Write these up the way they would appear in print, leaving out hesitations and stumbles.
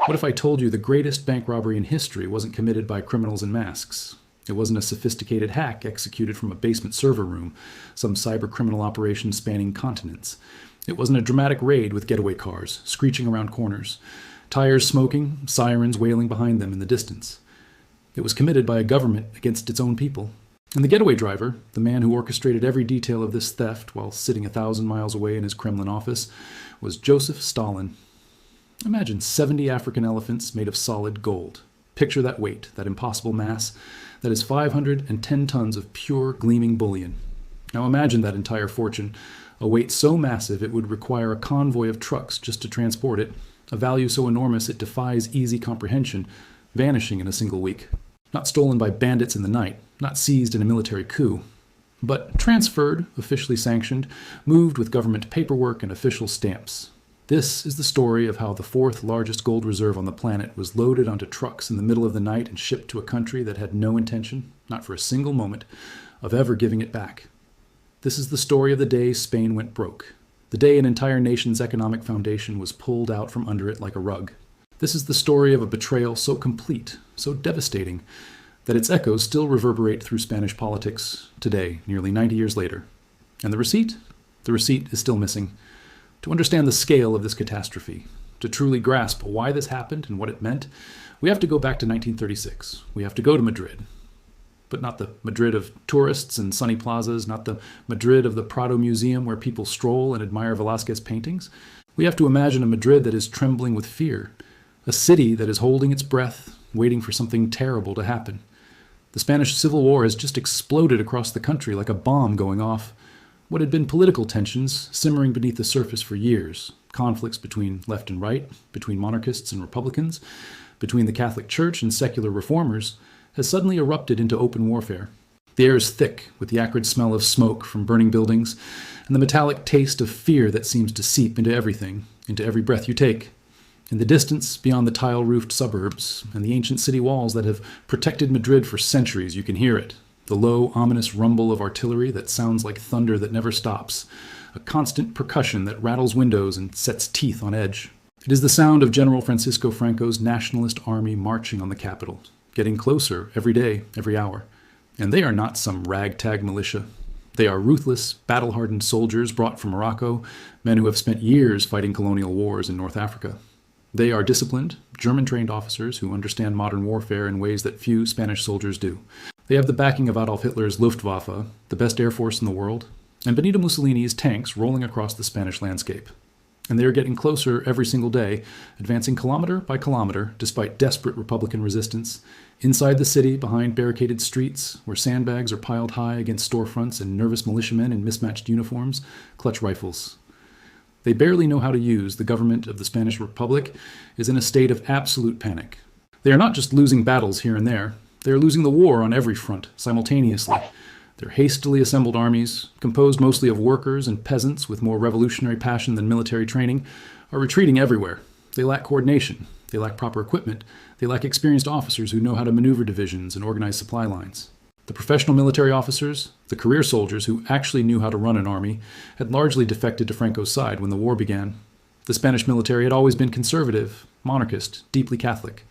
What if I told you the greatest bank robbery in history wasn't committed by criminals in masks? It wasn't a sophisticated hack executed from a basement server room, some cyber criminal operation spanning continents. It wasn't a dramatic raid with getaway cars, screeching around corners, tires smoking, sirens wailing behind them in the distance. It was committed by a government against its own people. And the getaway driver, the man who orchestrated every detail of this theft while sitting 1,000 miles away in his Kremlin office, was Joseph Stalin. Imagine 70 African elephants made of solid gold. Picture that weight, that impossible mass. That is 510 tons of pure, gleaming bullion. Now imagine that entire fortune, a weight so massive it would require a convoy of trucks just to transport it, a value so enormous it defies easy comprehension, vanishing in a single week. Not stolen by bandits in the night, not seized in a military coup, but transferred, officially sanctioned, moved with government paperwork and official stamps. This is the story of how the fourth largest gold reserve on the planet was loaded onto trucks in the middle of the night and shipped to a country that had no intention, not for a single moment, of ever giving it back. This is the story of the day Spain went broke, the day an entire nation's economic foundation was pulled out from under it like a rug. This is the story of a betrayal so complete, so devastating, that its echoes still reverberate through Spanish politics today, nearly 90 years later. And the receipt? The receipt is still missing. To understand the scale of this catastrophe, to truly grasp why this happened and what it meant, we have to go back to 1936. We have to go to Madrid. But not the Madrid of tourists and sunny plazas, not the Madrid of the Prado Museum where people stroll and admire Velázquez paintings. We have to imagine a Madrid that is trembling with fear, a city that is holding its breath, waiting for something terrible to happen. The Spanish Civil War has just exploded across the country like a bomb going off. What had been political tensions simmering beneath the surface for years, conflicts between left and right, between monarchists and republicans, between the Catholic Church and secular reformers, has suddenly erupted into open warfare. The air is thick with the acrid smell of smoke from burning buildings and the metallic taste of fear that seems to seep into everything, into every breath you take. In the distance, beyond the tile-roofed suburbs and the ancient city walls that have protected Madrid for centuries, you can hear it. The low, ominous rumble of artillery that sounds like thunder that never stops. A constant percussion that rattles windows and sets teeth on edge. It is the sound of General Franco's nationalist army marching on the capital, getting closer every day, every hour. And they are not some ragtag militia. They are ruthless, battle-hardened soldiers brought from Morocco, men who have spent years fighting colonial wars in North Africa. They are disciplined, German-trained officers who understand modern warfare in ways that few Spanish soldiers do. They have the backing of Adolf Hitler's Luftwaffe, the best air force in the world, and Benito Mussolini's tanks rolling across the Spanish landscape. And they are getting closer every single day, advancing kilometer by kilometer, despite desperate Republican resistance, inside the city behind barricaded streets, where sandbags are piled high against storefronts and nervous militiamen in mismatched uniforms clutch rifles. They barely know how to use. The government of the Spanish Republic is in a state of absolute panic. They are not just losing battles here and there. They are losing the war on every front, simultaneously. Their hastily assembled armies, composed mostly of workers and peasants with more revolutionary passion than military training, are retreating everywhere. They lack coordination. They lack proper equipment. They lack experienced officers who know how to maneuver divisions and organize supply lines. The professional military officers, the career soldiers who actually knew how to run an army, had largely defected to Franco's side when the war began. The Spanish military had always been conservative, monarchist, deeply Catholic.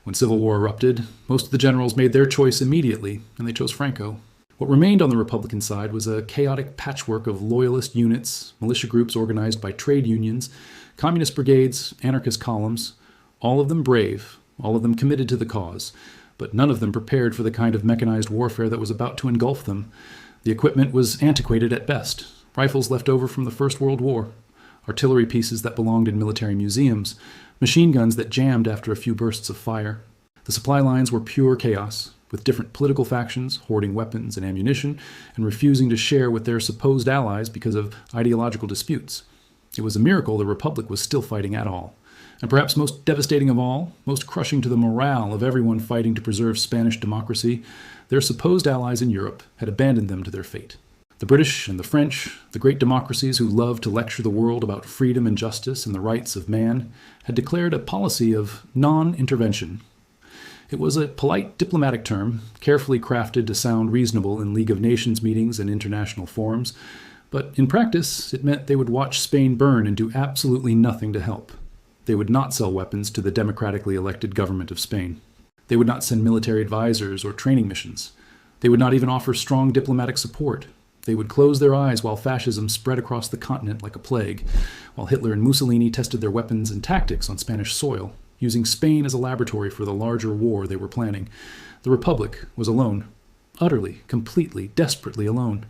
When civil war erupted, most of the generals made their choice immediately, and they chose Franco. What remained on the Republican side was a chaotic patchwork of loyalist units, militia groups organized by trade unions, communist brigades, anarchist columns, all of them brave, all of them committed to the cause, but none of them prepared for the kind of mechanized warfare that was about to engulf them. The equipment was antiquated at best, rifles left over from the First World War, artillery pieces that belonged in military museums, machine guns that jammed after a few bursts of fire. The supply lines were pure chaos, with different political factions hoarding weapons and ammunition and refusing to share with their supposed allies because of ideological disputes. It was a miracle the Republic was still fighting at all. And perhaps most devastating of all, most crushing to the morale of everyone fighting to preserve Spanish democracy, their supposed allies in Europe had abandoned them to their fate. The British and the French, the great democracies who loved to lecture the world about freedom and justice and the rights of man, had declared a policy of non-intervention. It was a polite diplomatic term, carefully crafted to sound reasonable in League of Nations meetings and international forums, but in practice it meant they would watch Spain burn and do absolutely nothing to help. They would not sell weapons to the democratically elected government of Spain. They would not send military advisors or training missions. They would not even offer strong diplomatic support. They would close their eyes while fascism spread across the continent like a plague, while Hitler and Mussolini tested their weapons and tactics on Spanish soil, using Spain as a laboratory for the larger war they were planning. The Republic was alone. Utterly, completely, desperately alone.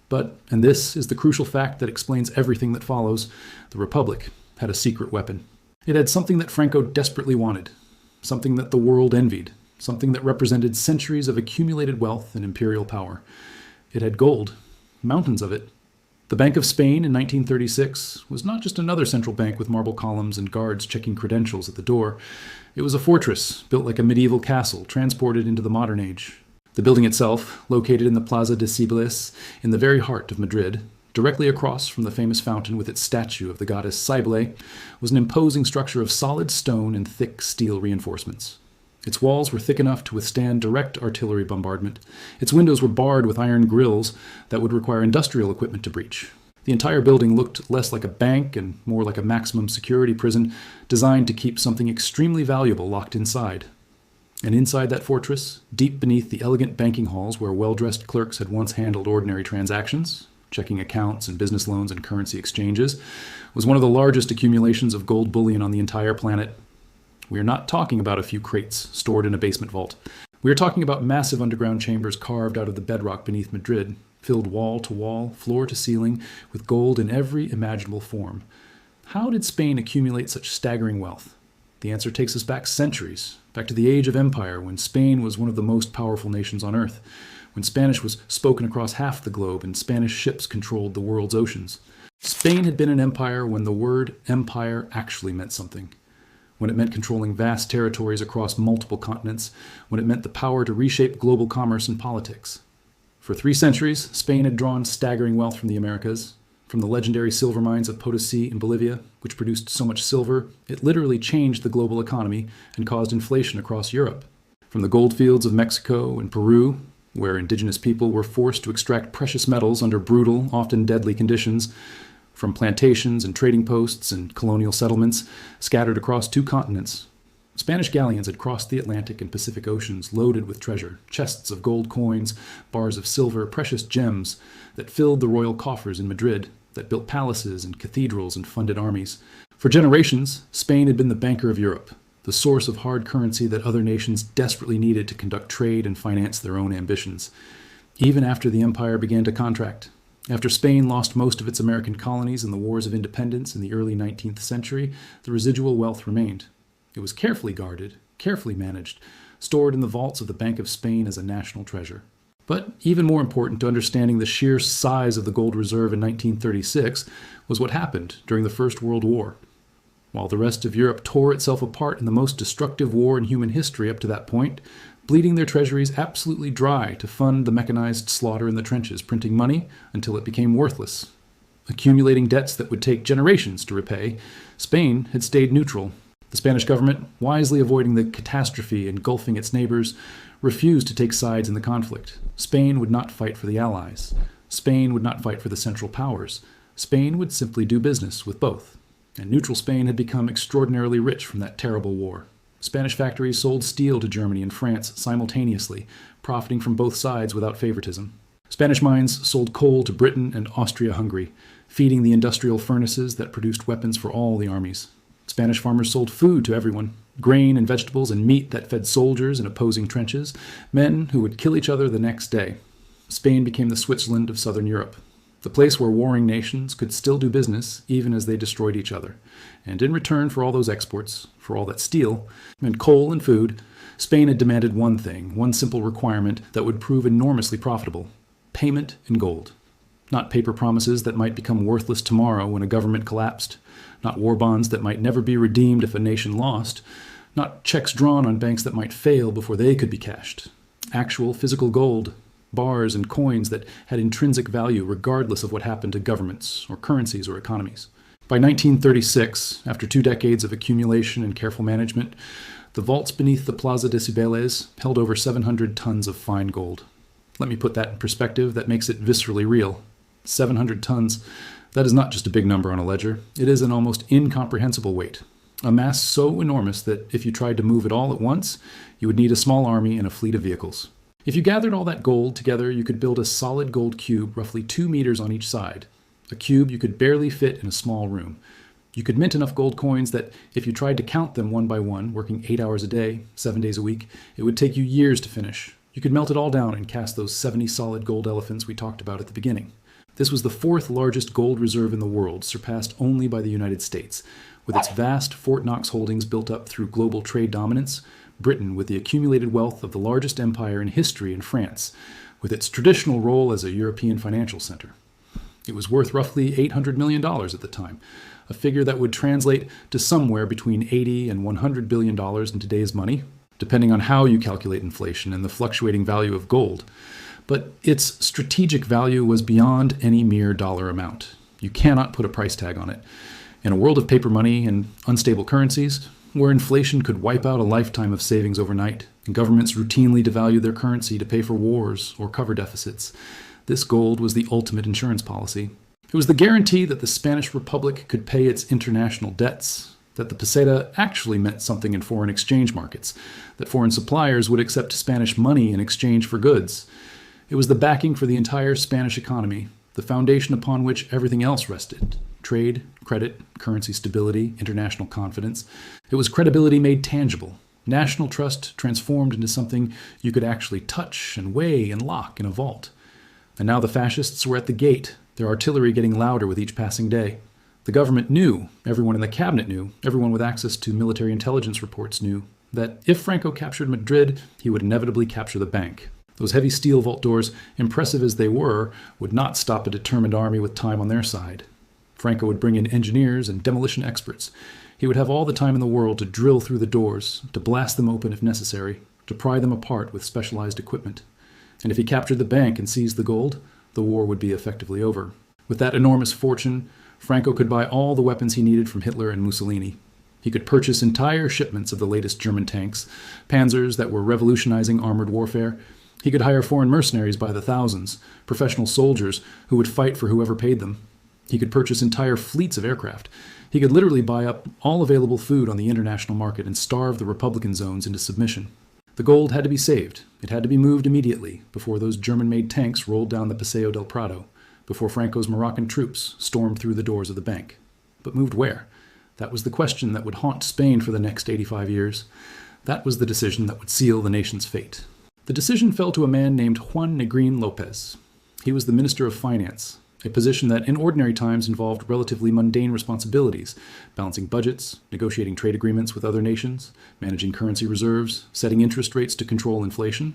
But, and this is the crucial fact that explains everything that follows, the Republic had a secret weapon. It had something that Franco desperately wanted, something that the world envied, something that represented centuries of accumulated wealth and imperial power. It had gold, mountains of it. The Bank of Spain in 1936 was not just another central bank with marble columns and guards checking credentials at the door. It was a fortress built like a medieval castle, transported into the modern age. The building itself, located in the Plaza de Cibeles, in the very heart of Madrid, directly across from the famous fountain with its statue of the goddess Cybele, was an imposing structure of solid stone and thick steel reinforcements. Its walls were thick enough to withstand direct artillery bombardment. Its windows were barred with iron grills that would require industrial equipment to breach. The entire building looked less like a bank and more like a maximum security prison designed to keep something extremely valuable locked inside. And inside that fortress, deep beneath the elegant banking halls where well-dressed clerks had once handled ordinary transactions, checking accounts and business loans and currency exchanges, was one of the largest accumulations of gold bullion on the entire planet. We are not talking about a few crates stored in a basement vault. We are talking about massive underground chambers carved out of the bedrock beneath Madrid, filled wall to wall, floor to ceiling, with gold in every imaginable form. How did Spain accumulate such staggering wealth? The answer takes us back centuries, back to the age of empire, when Spain was one of the most powerful nations on earth, when Spanish was spoken across half the globe and Spanish ships controlled the world's oceans. Spain had been an empire when the word empire actually meant something. When it meant controlling vast territories across multiple continents, when it meant the power to reshape global commerce and politics. For 3 centuries, Spain had drawn staggering wealth from the Americas. From the legendary silver mines of Potosí in Bolivia, which produced so much silver, it literally changed the global economy and caused inflation across Europe. From the gold fields of Mexico and Peru, where indigenous people were forced to extract precious metals under brutal, often deadly conditions, from plantations and trading posts and colonial settlements scattered across 2 continents. Spanish galleons had crossed the Atlantic and Pacific Oceans loaded with treasure, chests of gold coins, bars of silver, precious gems that filled the royal coffers in Madrid, that built palaces and cathedrals and funded armies. For generations, Spain had been the banker of Europe, the source of hard currency that other nations desperately needed to conduct trade and finance their own ambitions. Even after the empire began to contract, after Spain lost most of its American colonies in the wars of independence in the early 19th century, the residual wealth remained. It was carefully guarded, carefully managed, stored in the vaults of the Bank of Spain as a national treasure. But even more important to understanding the sheer size of the gold reserve in 1936 was what happened during the First World War. While the rest of Europe tore itself apart in the most destructive war in human history up to that point, bleeding their treasuries absolutely dry to fund the mechanized slaughter in the trenches, printing money until it became worthless. Accumulating debts that would take generations to repay, Spain had stayed neutral. The Spanish government, wisely avoiding the catastrophe engulfing its neighbors, refused to take sides in the conflict. Spain would not fight for the Allies. Spain would not fight for the Central Powers. Spain would simply do business with both. And neutral Spain had become extraordinarily rich from that terrible war. Spanish factories sold steel to Germany and France simultaneously, profiting from both sides without favoritism. Spanish mines sold coal to Britain and Austria-Hungary, feeding the industrial furnaces that produced weapons for all the armies. Spanish farmers sold food to everyone, grain and vegetables and meat that fed soldiers in opposing trenches, men who would kill each other the next day. Spain became the Switzerland of southern Europe, the place where warring nations could still do business even as they destroyed each other. And in return for all those exports, for all that steel, and coal and food, Spain had demanded one thing, one simple requirement that would prove enormously profitable: payment in gold. Not paper promises that might become worthless tomorrow when a government collapsed, not war bonds that might never be redeemed if a nation lost, not checks drawn on banks that might fail before they could be cashed. Actual physical gold, bars and coins that had intrinsic value regardless of what happened to governments or currencies or economies. By 1936, after 2 decades of accumulation and careful management, the vaults beneath the Plaza de Cibeles held over 700 tons of fine gold. Let me put that in perspective that makes it viscerally real. 700 tons, that is not just a big number on a ledger. It is an almost incomprehensible weight. a mass so enormous that if you tried to move it all at once, you would need a small army and a fleet of vehicles. If you gathered all that gold together, you could build a solid gold cube roughly 2 meters on each side, a cube you could barely fit in a small room. You could mint enough gold coins that if you tried to count them one by one, working 8 hours a day, 7 days a week, it would take you years to finish. You could melt it all down and cast those 70 solid gold elephants we talked about at the beginning. This was the 4th largest gold reserve in the world, surpassed only by the United States. With its vast Fort Knox holdings built up through global trade dominance, Britain with the accumulated wealth of the largest empire in history in France, with its traditional role as a European financial center. It was worth roughly $800 million at the time, a figure that would translate to somewhere between $80 and $100 billion in today's money, depending on how you calculate inflation and the fluctuating value of gold. But its strategic value was beyond any mere dollar amount. You cannot put a price tag on it. In a world of paper money and unstable currencies, where inflation could wipe out a lifetime of savings overnight, and governments routinely devalue their currency to pay for wars or cover deficits, this gold was the ultimate insurance policy. It was the guarantee that the Spanish Republic could pay its international debts, that the peseta actually meant something in foreign exchange markets, that foreign suppliers would accept Spanish money in exchange for goods. It was the backing for the entire Spanish economy, the foundation upon which everything else rested: trade, credit, currency stability, international confidence. It was credibility made tangible, national trust transformed into something you could actually touch and weigh and lock in a vault. And now the fascists were at the gate, their artillery getting louder with each passing day. The government knew, everyone in the cabinet knew, everyone with access to military intelligence reports knew, that if Franco captured Madrid, he would inevitably capture the bank. Those heavy steel vault doors, impressive as they were, would not stop a determined army with time on their side. Franco would bring in engineers and demolition experts. He would have all the time in the world to drill through the doors, to blast them open if necessary, to pry them apart with specialized equipment. And if he captured the bank and seized the gold, the war would be effectively over. With that enormous fortune, Franco could buy all the weapons he needed from Hitler and Mussolini. He could purchase entire shipments of the latest German tanks, panzers that were revolutionizing armored warfare. He could hire foreign mercenaries by the thousands, professional soldiers who would fight for whoever paid them. He could purchase entire fleets of aircraft. He could literally buy up all available food on the international market and starve the Republican zones into submission. The gold had to be saved. It had to be moved immediately before those German-made tanks rolled down the Paseo del Prado, before Franco's Moroccan troops stormed through the doors of the bank. But moved where? That was the question that would haunt Spain for the next 85 years. That was the decision that would seal the nation's fate. The decision fell to a man named Juan Negrin Lopez. He was the Minister of Finance, a position that in ordinary times involved relatively mundane responsibilities, balancing budgets, negotiating trade agreements with other nations, managing currency reserves, setting interest rates to control inflation.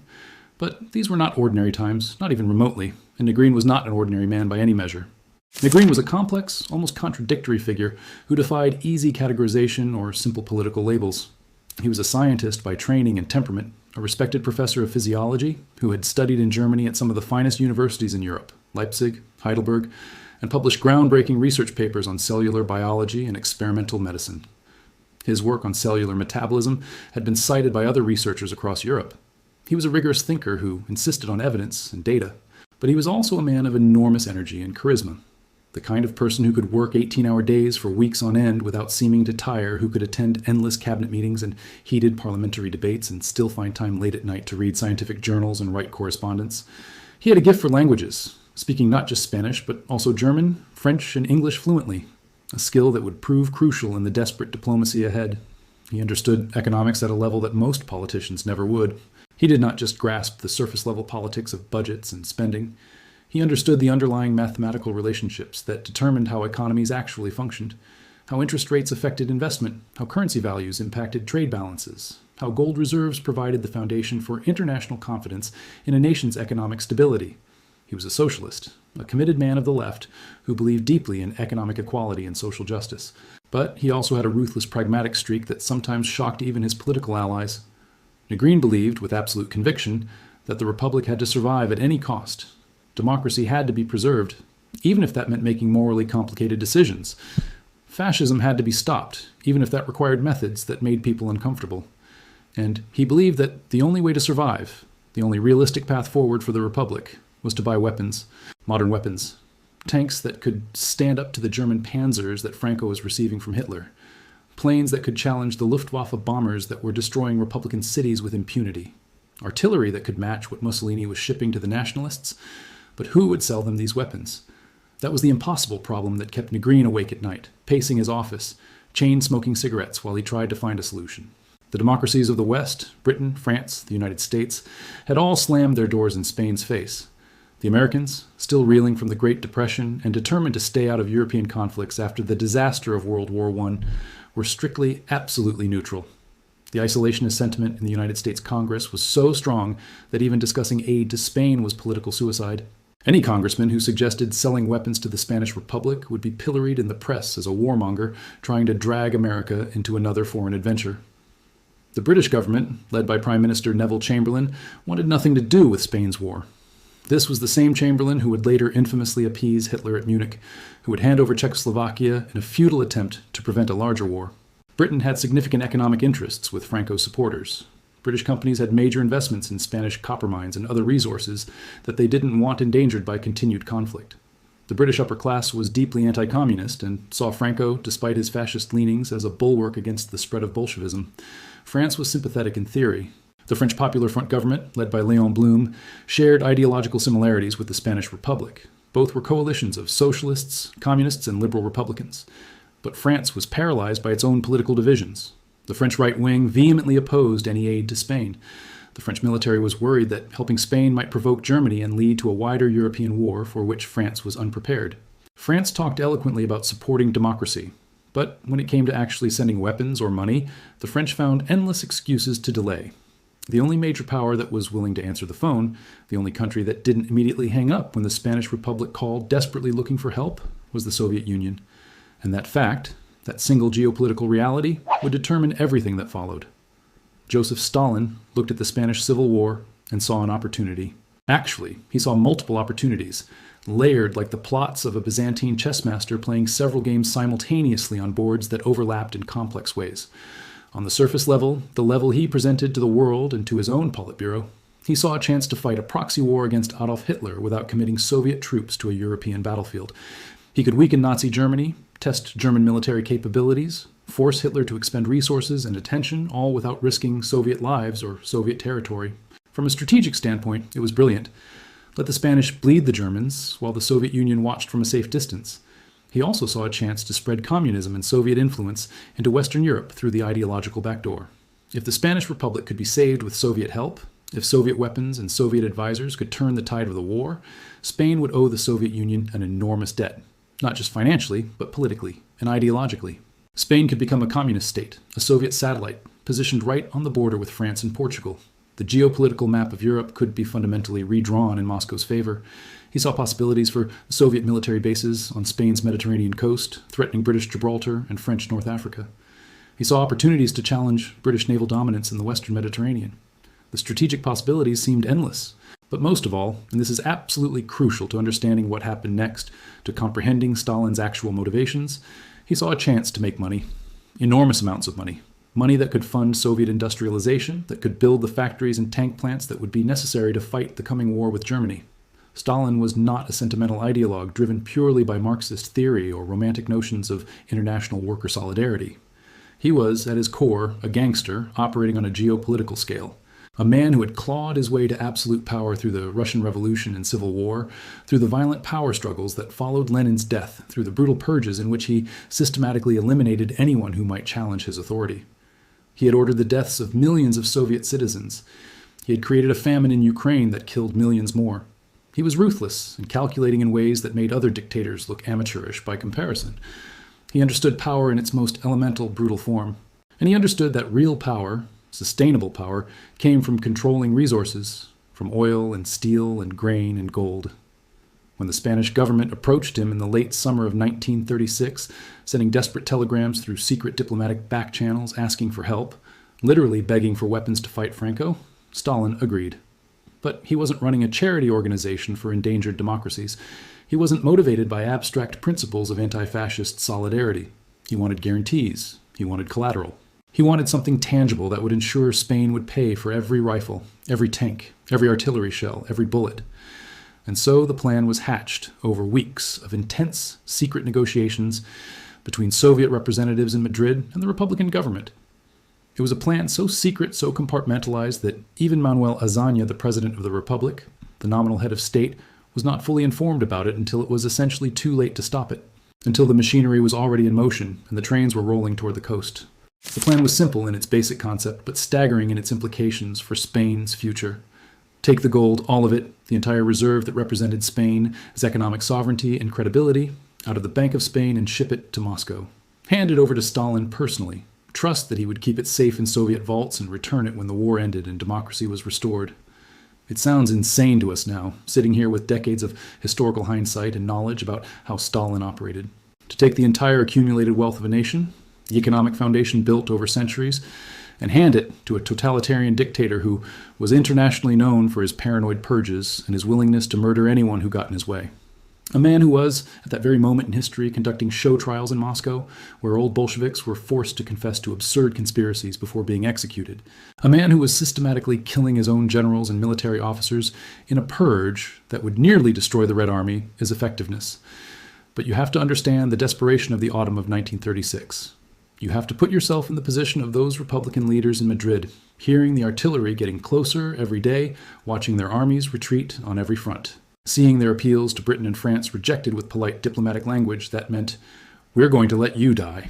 But these were not ordinary times, not even remotely, and Negrin was not an ordinary man by any measure. Negrin was a complex, almost contradictory figure who defied easy categorization or simple political labels. He was a scientist by training and temperament, a respected professor of physiology who had studied in Germany at some of the finest universities in Europe, Leipzig, Heidelberg, and published groundbreaking research papers on cellular biology and experimental medicine. His work on cellular metabolism had been cited by other researchers across Europe. He was a rigorous thinker who insisted on evidence and data, but he was also a man of enormous energy and charisma, the kind of person who could work 18-hour days for weeks on end without seeming to tire, who could attend endless cabinet meetings and heated parliamentary debates and still find time late at night to read scientific journals and write correspondence. He had a gift for languages, speaking not just Spanish, but also German, French, and English fluently, a skill that would prove crucial in the desperate diplomacy ahead. He understood economics at a level that most politicians never would. He did not just grasp the surface-level politics of budgets and spending. He understood the underlying mathematical relationships that determined how economies actually functioned, how interest rates affected investment, how currency values impacted trade balances, how gold reserves provided the foundation for international confidence in a nation's economic stability. He was a socialist, a committed man of the left who believed deeply in economic equality and social justice. But he also had a ruthless pragmatic streak that sometimes shocked even his political allies. Negrin believed, with absolute conviction, that the Republic had to survive at any cost. Democracy had to be preserved, even if that meant making morally complicated decisions. Fascism had to be stopped, even if that required methods that made people uncomfortable. And he believed that the only way to survive, the only realistic path forward for the Republic, was to buy weapons, modern weapons, tanks that could stand up to the German panzers that Franco was receiving from Hitler, planes that could challenge the Luftwaffe bombers that were destroying Republican cities with impunity, artillery that could match what Mussolini was shipping to the nationalists. But who would sell them these weapons? That was the impossible problem that kept Negrin awake at night, pacing his office, chain-smoking cigarettes while he tried to find a solution. The democracies of the West, Britain, France, the United States, had all slammed their doors in Spain's face. The Americans, still reeling from the Great Depression and determined to stay out of European conflicts after the disaster of World War I, were strictly, absolutely neutral. The isolationist sentiment in the United States Congress was so strong that even discussing aid to Spain was political suicide. Any congressman who suggested selling weapons to the Spanish Republic would be pilloried in the press as a warmonger trying to drag America into another foreign adventure. The British government, led by Prime Minister Neville Chamberlain, wanted nothing to do with Spain's war. This was the same Chamberlain who would later infamously appease Hitler at Munich, who would hand over Czechoslovakia in a futile attempt to prevent a larger war. Britain had significant economic interests with Franco's supporters. British companies had major investments in Spanish copper mines and other resources that they didn't want endangered by continued conflict. The British upper class was deeply anti-communist and saw Franco, despite his fascist leanings, as a bulwark against the spread of Bolshevism. France was sympathetic in theory. The French Popular Front government, led by Léon Blum, shared ideological similarities with the Spanish Republic. Both were coalitions of socialists, communists, and liberal republicans. But France was paralyzed by its own political divisions. The French right wing vehemently opposed any aid to Spain. The French military was worried that helping Spain might provoke Germany and lead to a wider European war for which France was unprepared. France talked eloquently about supporting democracy, but when it came to actually sending weapons or money, the French found endless excuses to delay. The only major power that was willing to answer the phone, the only country that didn't immediately hang up when the Spanish Republic called desperately looking for help, was the Soviet Union. And that fact, that single geopolitical reality, would determine everything that followed. Joseph Stalin looked at the Spanish Civil War and saw an opportunity. Actually, he saw multiple opportunities, layered like the plots of a Byzantine chess master playing several games simultaneously on boards that overlapped in complex ways. On the surface level, the level he presented to the world and to his own Politburo, he saw a chance to fight a proxy war against Adolf Hitler without committing Soviet troops to a European battlefield. He could weaken Nazi Germany, test German military capabilities, force Hitler to expend resources and attention, all without risking Soviet lives or Soviet territory. From a strategic standpoint, it was brilliant. Let the Spanish bleed the Germans, while the Soviet Union watched from a safe distance. He also saw a chance to spread communism and Soviet influence into Western Europe through the ideological backdoor. If the Spanish Republic could be saved with Soviet help, if Soviet weapons and Soviet advisors could turn the tide of the war, Spain would owe the Soviet Union an enormous debt. Not just financially, but politically and ideologically. Spain could become a communist state, a Soviet satellite, positioned right on the border with France and Portugal. The geopolitical map of Europe could be fundamentally redrawn in Moscow's favor. He saw possibilities for Soviet military bases on Spain's Mediterranean coast, threatening British Gibraltar and French North Africa. He saw opportunities to challenge British naval dominance in the Western Mediterranean. The strategic possibilities seemed endless. But most of all, and this is absolutely crucial to understanding what happened next, to comprehending Stalin's actual motivations, he saw a chance to make money. Enormous amounts of money. Money that could fund Soviet industrialization, that could build the factories and tank plants that would be necessary to fight the coming war with Germany. Stalin was not a sentimental ideologue driven purely by Marxist theory or romantic notions of international worker solidarity. He was, at his core, a gangster operating on a geopolitical scale. A man who had clawed his way to absolute power through the Russian Revolution and Civil War, through the violent power struggles that followed Lenin's death, through the brutal purges in which he systematically eliminated anyone who might challenge his authority. He had ordered the deaths of millions of Soviet citizens. He had created a famine in Ukraine that killed millions more. He was ruthless and calculating in ways that made other dictators look amateurish by comparison. He understood power in its most elemental, brutal form. And he understood that real power, sustainable power, came from controlling resources, from oil and steel and grain and gold. When the Spanish government approached him in the late summer of 1936, sending desperate telegrams through secret diplomatic back channels asking for help, literally begging for weapons to fight Franco, Stalin agreed. But he wasn't running a charity organization for endangered democracies. He wasn't motivated by abstract principles of anti-fascist solidarity. He wanted guarantees. He wanted collateral. He wanted something tangible that would ensure Spain would pay for every rifle, every tank, every artillery shell, every bullet. And so the plan was hatched over weeks of intense secret negotiations between Soviet representatives in Madrid and the Republican government. It was a plan so secret, so compartmentalized, that even Manuel Azaña, the President of the Republic, the nominal head of state, was not fully informed about it until it was essentially too late to stop it, until the machinery was already in motion and the trains were rolling toward the coast. The plan was simple in its basic concept, but staggering in its implications for Spain's future. Take the gold, all of it, the entire reserve that represented Spain as economic sovereignty and credibility, out of the Bank of Spain and ship it to Moscow. Hand it over to Stalin personally. Trust that he would keep it safe in Soviet vaults and return it when the war ended and democracy was restored. It sounds insane to us now, sitting here with decades of historical hindsight and knowledge about how Stalin operated. To take the entire accumulated wealth of a nation, the economic foundation built over centuries, and hand it to a totalitarian dictator who was internationally known for his paranoid purges and his willingness to murder anyone who got in his way. A man who was, at that very moment in history, conducting show trials in Moscow, where old Bolsheviks were forced to confess to absurd conspiracies before being executed. A man who was systematically killing his own generals and military officers in a purge that would nearly destroy the Red Army, his effectiveness. But you have to understand the desperation of the autumn of 1936. You have to put yourself in the position of those Republican leaders in Madrid, hearing the artillery getting closer every day, watching their armies retreat on every front. Seeing their appeals to Britain and France rejected with polite diplomatic language that meant, "We're going to let you die."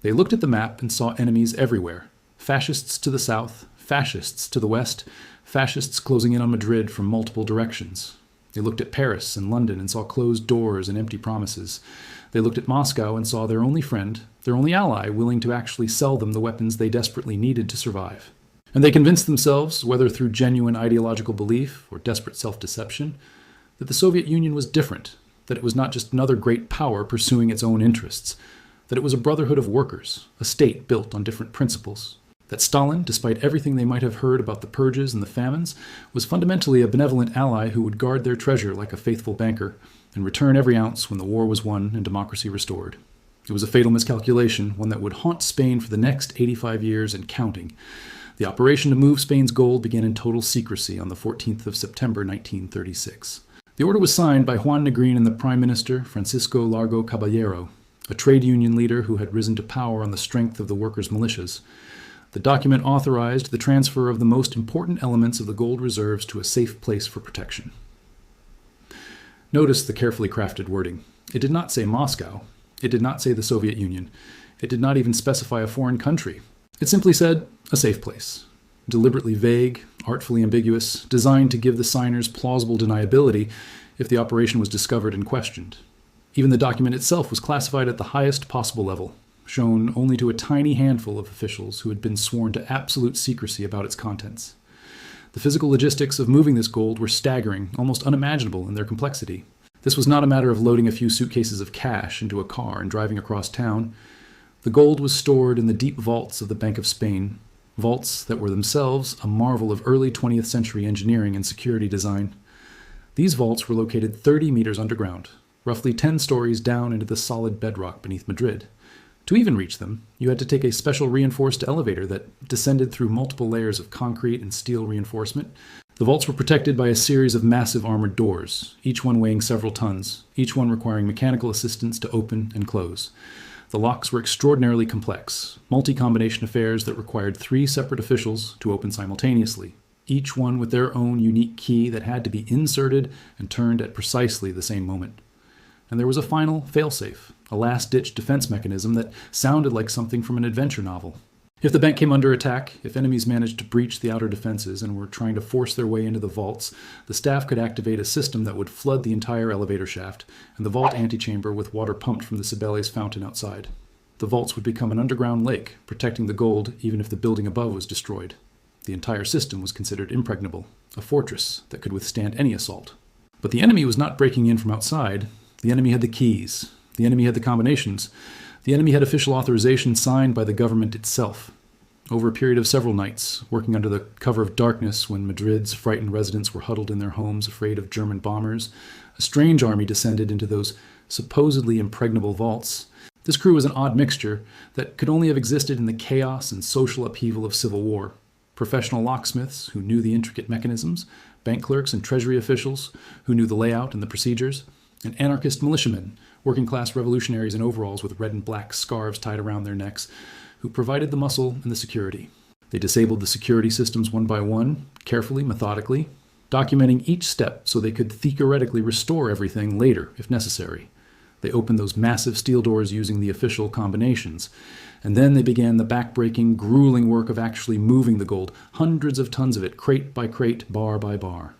They looked at the map and saw enemies everywhere. Fascists to the south, fascists to the west, fascists closing in on Madrid from multiple directions. They looked at Paris and London and saw closed doors and empty promises. They looked at Moscow and saw their only friend, their only ally, willing to actually sell them the weapons they desperately needed to survive. And they convinced themselves, whether through genuine ideological belief or desperate self-deception, that the Soviet Union was different, that it was not just another great power pursuing its own interests, that it was a brotherhood of workers, a state built on different principles, that Stalin, despite everything they might have heard about the purges and the famines, was fundamentally a benevolent ally who would guard their treasure like a faithful banker and return every ounce when the war was won and democracy restored. It was a fatal miscalculation, one that would haunt Spain for the next 85 years and counting. The operation to move Spain's gold began in total secrecy on the 14th of September 1936. The order was signed by Juan Negrin and the Prime Minister, Francisco Largo Caballero, a trade union leader who had risen to power on the strength of the workers' militias. The document authorized the transfer of the most important elements of the gold reserves to a safe place for protection. Notice the carefully crafted wording. It did not say Moscow. It did not say the Soviet Union. It did not even specify a foreign country. It simply said, a safe place. Deliberately vague, artfully ambiguous, designed to give the signers plausible deniability if the operation was discovered and questioned. Even the document itself was classified at the highest possible level, shown only to a tiny handful of officials who had been sworn to absolute secrecy about its contents. The physical logistics of moving this gold were staggering, almost unimaginable in their complexity. This was not a matter of loading a few suitcases of cash into a car and driving across town. The gold was stored in the deep vaults of the Bank of Spain, vaults that were themselves a marvel of early 20th century engineering and security design. These vaults were located 30 meters underground, roughly 10 stories down into the solid bedrock beneath Madrid. To even reach them, you had to take a special reinforced elevator that descended through multiple layers of concrete and steel reinforcement. The vaults were protected by a series of massive armored doors, each one weighing several tons, each one requiring mechanical assistance to open and close. The locks were extraordinarily complex, multi-combination affairs that required 3 separate officials to open simultaneously, each one with their own unique key that had to be inserted and turned at precisely the same moment. And there was a final failsafe, a last-ditch defense mechanism that sounded like something from an adventure novel. If the bank came under attack, if enemies managed to breach the outer defenses and were trying to force their way into the vaults, the staff could activate a system that would flood the entire elevator shaft and the vault antechamber with water pumped from the Cibeles fountain outside. The vaults would become an underground lake, protecting the gold even if the building above was destroyed. The entire system was considered impregnable, a fortress that could withstand any assault. But the enemy was not breaking in from outside. The enemy had the keys. The enemy had the combinations. The enemy had official authorization signed by the government itself. Over a period of several nights, working under the cover of darkness when Madrid's frightened residents were huddled in their homes afraid of German bombers, a strange army descended into those supposedly impregnable vaults. This crew was an odd mixture that could only have existed in the chaos and social upheaval of civil war. Professional locksmiths who knew the intricate mechanisms, bank clerks and treasury officials who knew the layout and the procedures, and anarchist militiamen working-class revolutionaries in overalls with red and black scarves tied around their necks, who provided the muscle and the security. They disabled the security systems one by one, carefully, methodically, documenting each step so they could theoretically restore everything later, if necessary. They opened those massive steel doors using the official combinations. And then they began the back-breaking, grueling work of actually moving the gold, hundreds of tons of it, crate by crate, bar by bar.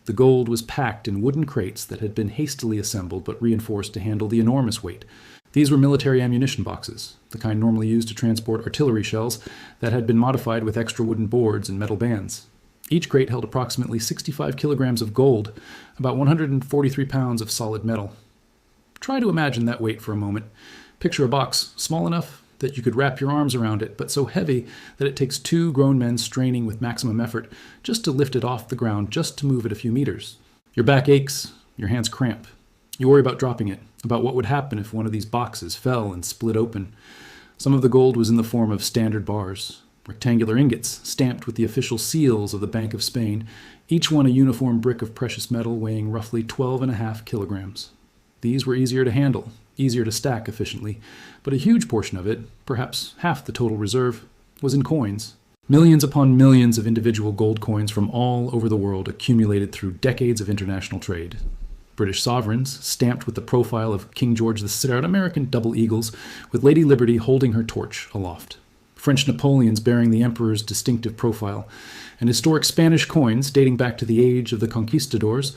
The gold was packed in wooden crates that had been hastily assembled but reinforced to handle the enormous weight. These were military ammunition boxes, the kind normally used to transport artillery shells that had been modified with extra wooden boards and metal bands. Each crate held approximately 65 kilograms of gold, about 143 pounds of solid metal. Try to imagine that weight for a moment. Picture a box small enough that you could wrap your arms around it, but so heavy that it takes two grown men straining with maximum effort just to lift it off the ground, just to move it a few meters. Your back aches, your hands cramp. You worry about dropping it, about what would happen if one of these boxes fell and split open. Some of the gold was in the form of standard bars, rectangular ingots stamped with the official seals of the Bank of Spain, each one a uniform brick of precious metal weighing roughly 12.5 kilograms. These were easier to handle, easier to stack efficiently, but a huge portion of it, perhaps half the total reserve, was in coins. Millions upon millions of individual gold coins from all over the world accumulated through decades of international trade. British sovereigns, stamped with the profile of King George III, American double eagles, with Lady Liberty holding her torch aloft. French Napoleons bearing the emperor's distinctive profile, and historic Spanish coins dating back to the age of the conquistadors,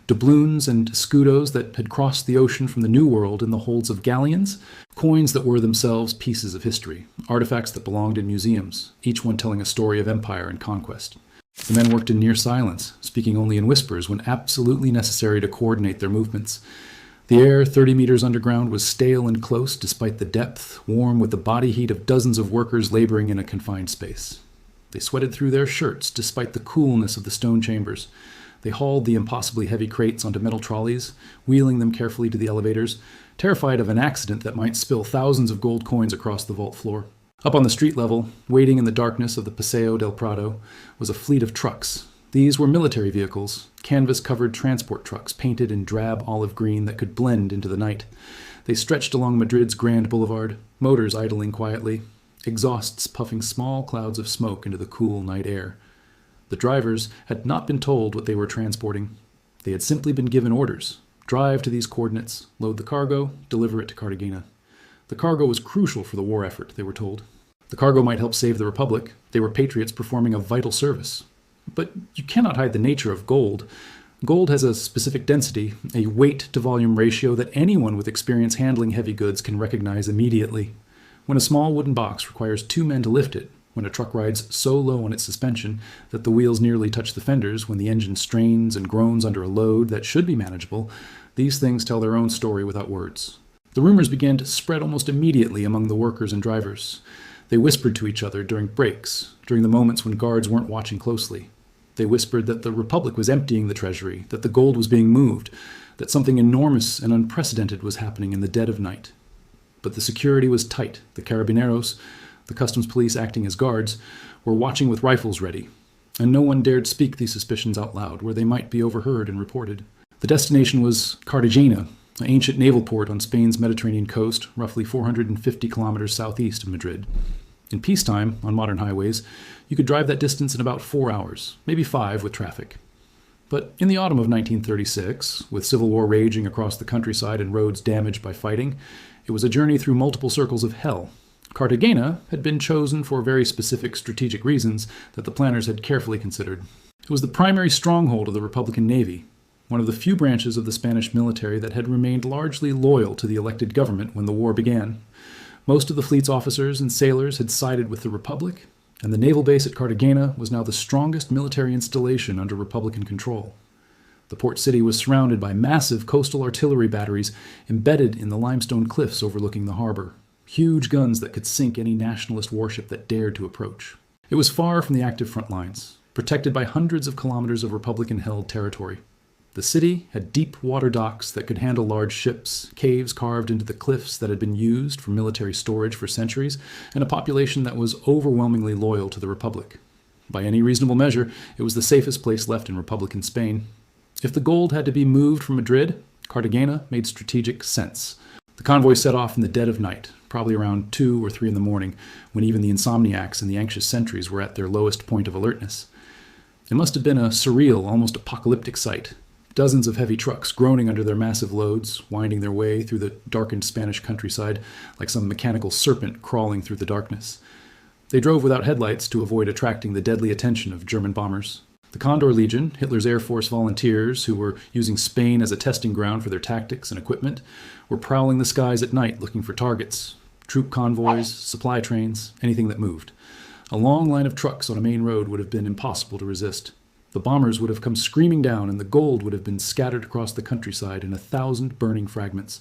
doubloons and escudos that had crossed the ocean from the New World in the holds of galleons, coins that were themselves pieces of history, artifacts that belonged in museums, each one telling a story of empire and conquest. The men worked in near silence, speaking only in whispers when absolutely necessary to coordinate their movements. The air 30 meters underground was stale and close despite the depth, warm with the body heat of dozens of workers laboring in a confined space. They sweated through their shirts despite the coolness of the stone chambers. They hauled the impossibly heavy crates onto metal trolleys, wheeling them carefully to the elevators, terrified of an accident that might spill thousands of gold coins across the vault floor. Up on the street level, waiting in the darkness of the Paseo del Prado, was a fleet of trucks. These were military vehicles, canvas-covered transport trucks painted in drab olive green that could blend into the night. They stretched along Madrid's Grand Boulevard, motors idling quietly, exhausts puffing small clouds of smoke into the cool night air. The drivers had not been told what they were transporting. They had simply been given orders. Drive to these coordinates, load the cargo, deliver it to Cartagena. The cargo was crucial for the war effort, they were told. The cargo might help save the Republic. They were patriots performing a vital service. But you cannot hide the nature of gold. Gold has a specific density, a weight-to-volume ratio that anyone with experience handling heavy goods can recognize immediately. When a small wooden box requires two men to lift it, when a truck rides so low on its suspension that the wheels nearly touch the fenders, when the engine strains and groans under a load that should be manageable, these things tell their own story without words. The rumors began to spread almost immediately among the workers and drivers. They whispered to each other during breaks, during the moments when guards weren't watching closely. They whispered that the Republic was emptying the treasury, that the gold was being moved, that something enormous and unprecedented was happening in the dead of night. But the security was tight. The carabineros, the customs police acting as guards, were watching with rifles ready, and no one dared speak these suspicions out loud, where they might be overheard and reported. The destination was Cartagena, an ancient naval port on Spain's Mediterranean coast, roughly 450 kilometers southeast of Madrid. In peacetime, on modern highways, you could drive that distance in about 4 hours, maybe 5 with traffic. But in the autumn of 1936, with civil war raging across the countryside and roads damaged by fighting, it was a journey through multiple circles of hell. Cartagena had been chosen for very specific strategic reasons that the planners had carefully considered. It was the primary stronghold of the Republican Navy, one of the few branches of the Spanish military that had remained largely loyal to the elected government when the war began. Most of the fleet's officers and sailors had sided with the Republic, and the naval base at Cartagena was now the strongest military installation under Republican control. The port city was surrounded by massive coastal artillery batteries embedded in the limestone cliffs overlooking the harbor, huge guns that could sink any nationalist warship that dared to approach. It was far from the active front lines, protected by hundreds of kilometers of Republican-held territory. The city had deep water docks that could handle large ships, caves carved into the cliffs that had been used for military storage for centuries, and a population that was overwhelmingly loyal to the Republic. By any reasonable measure, it was the safest place left in Republican Spain. If the gold had to be moved from Madrid, Cartagena made strategic sense. The convoy set off in the dead of night, probably around 2 or 3 in the morning, when even the insomniacs and the anxious sentries were at their lowest point of alertness. It must have been a surreal, almost apocalyptic sight. Dozens of heavy trucks groaning under their massive loads, winding their way through the darkened Spanish countryside like some mechanical serpent crawling through the darkness. They drove without headlights to avoid attracting the deadly attention of German bombers. The Condor Legion, Hitler's Air Force volunteers who were using Spain as a testing ground for their tactics and equipment, were prowling the skies at night looking for targets, troop convoys, supply trains, anything that moved. A long line of trucks on a main road would have been impossible to resist. The bombers would have come screaming down, and the gold would have been scattered across the countryside in 1,000 burning fragments.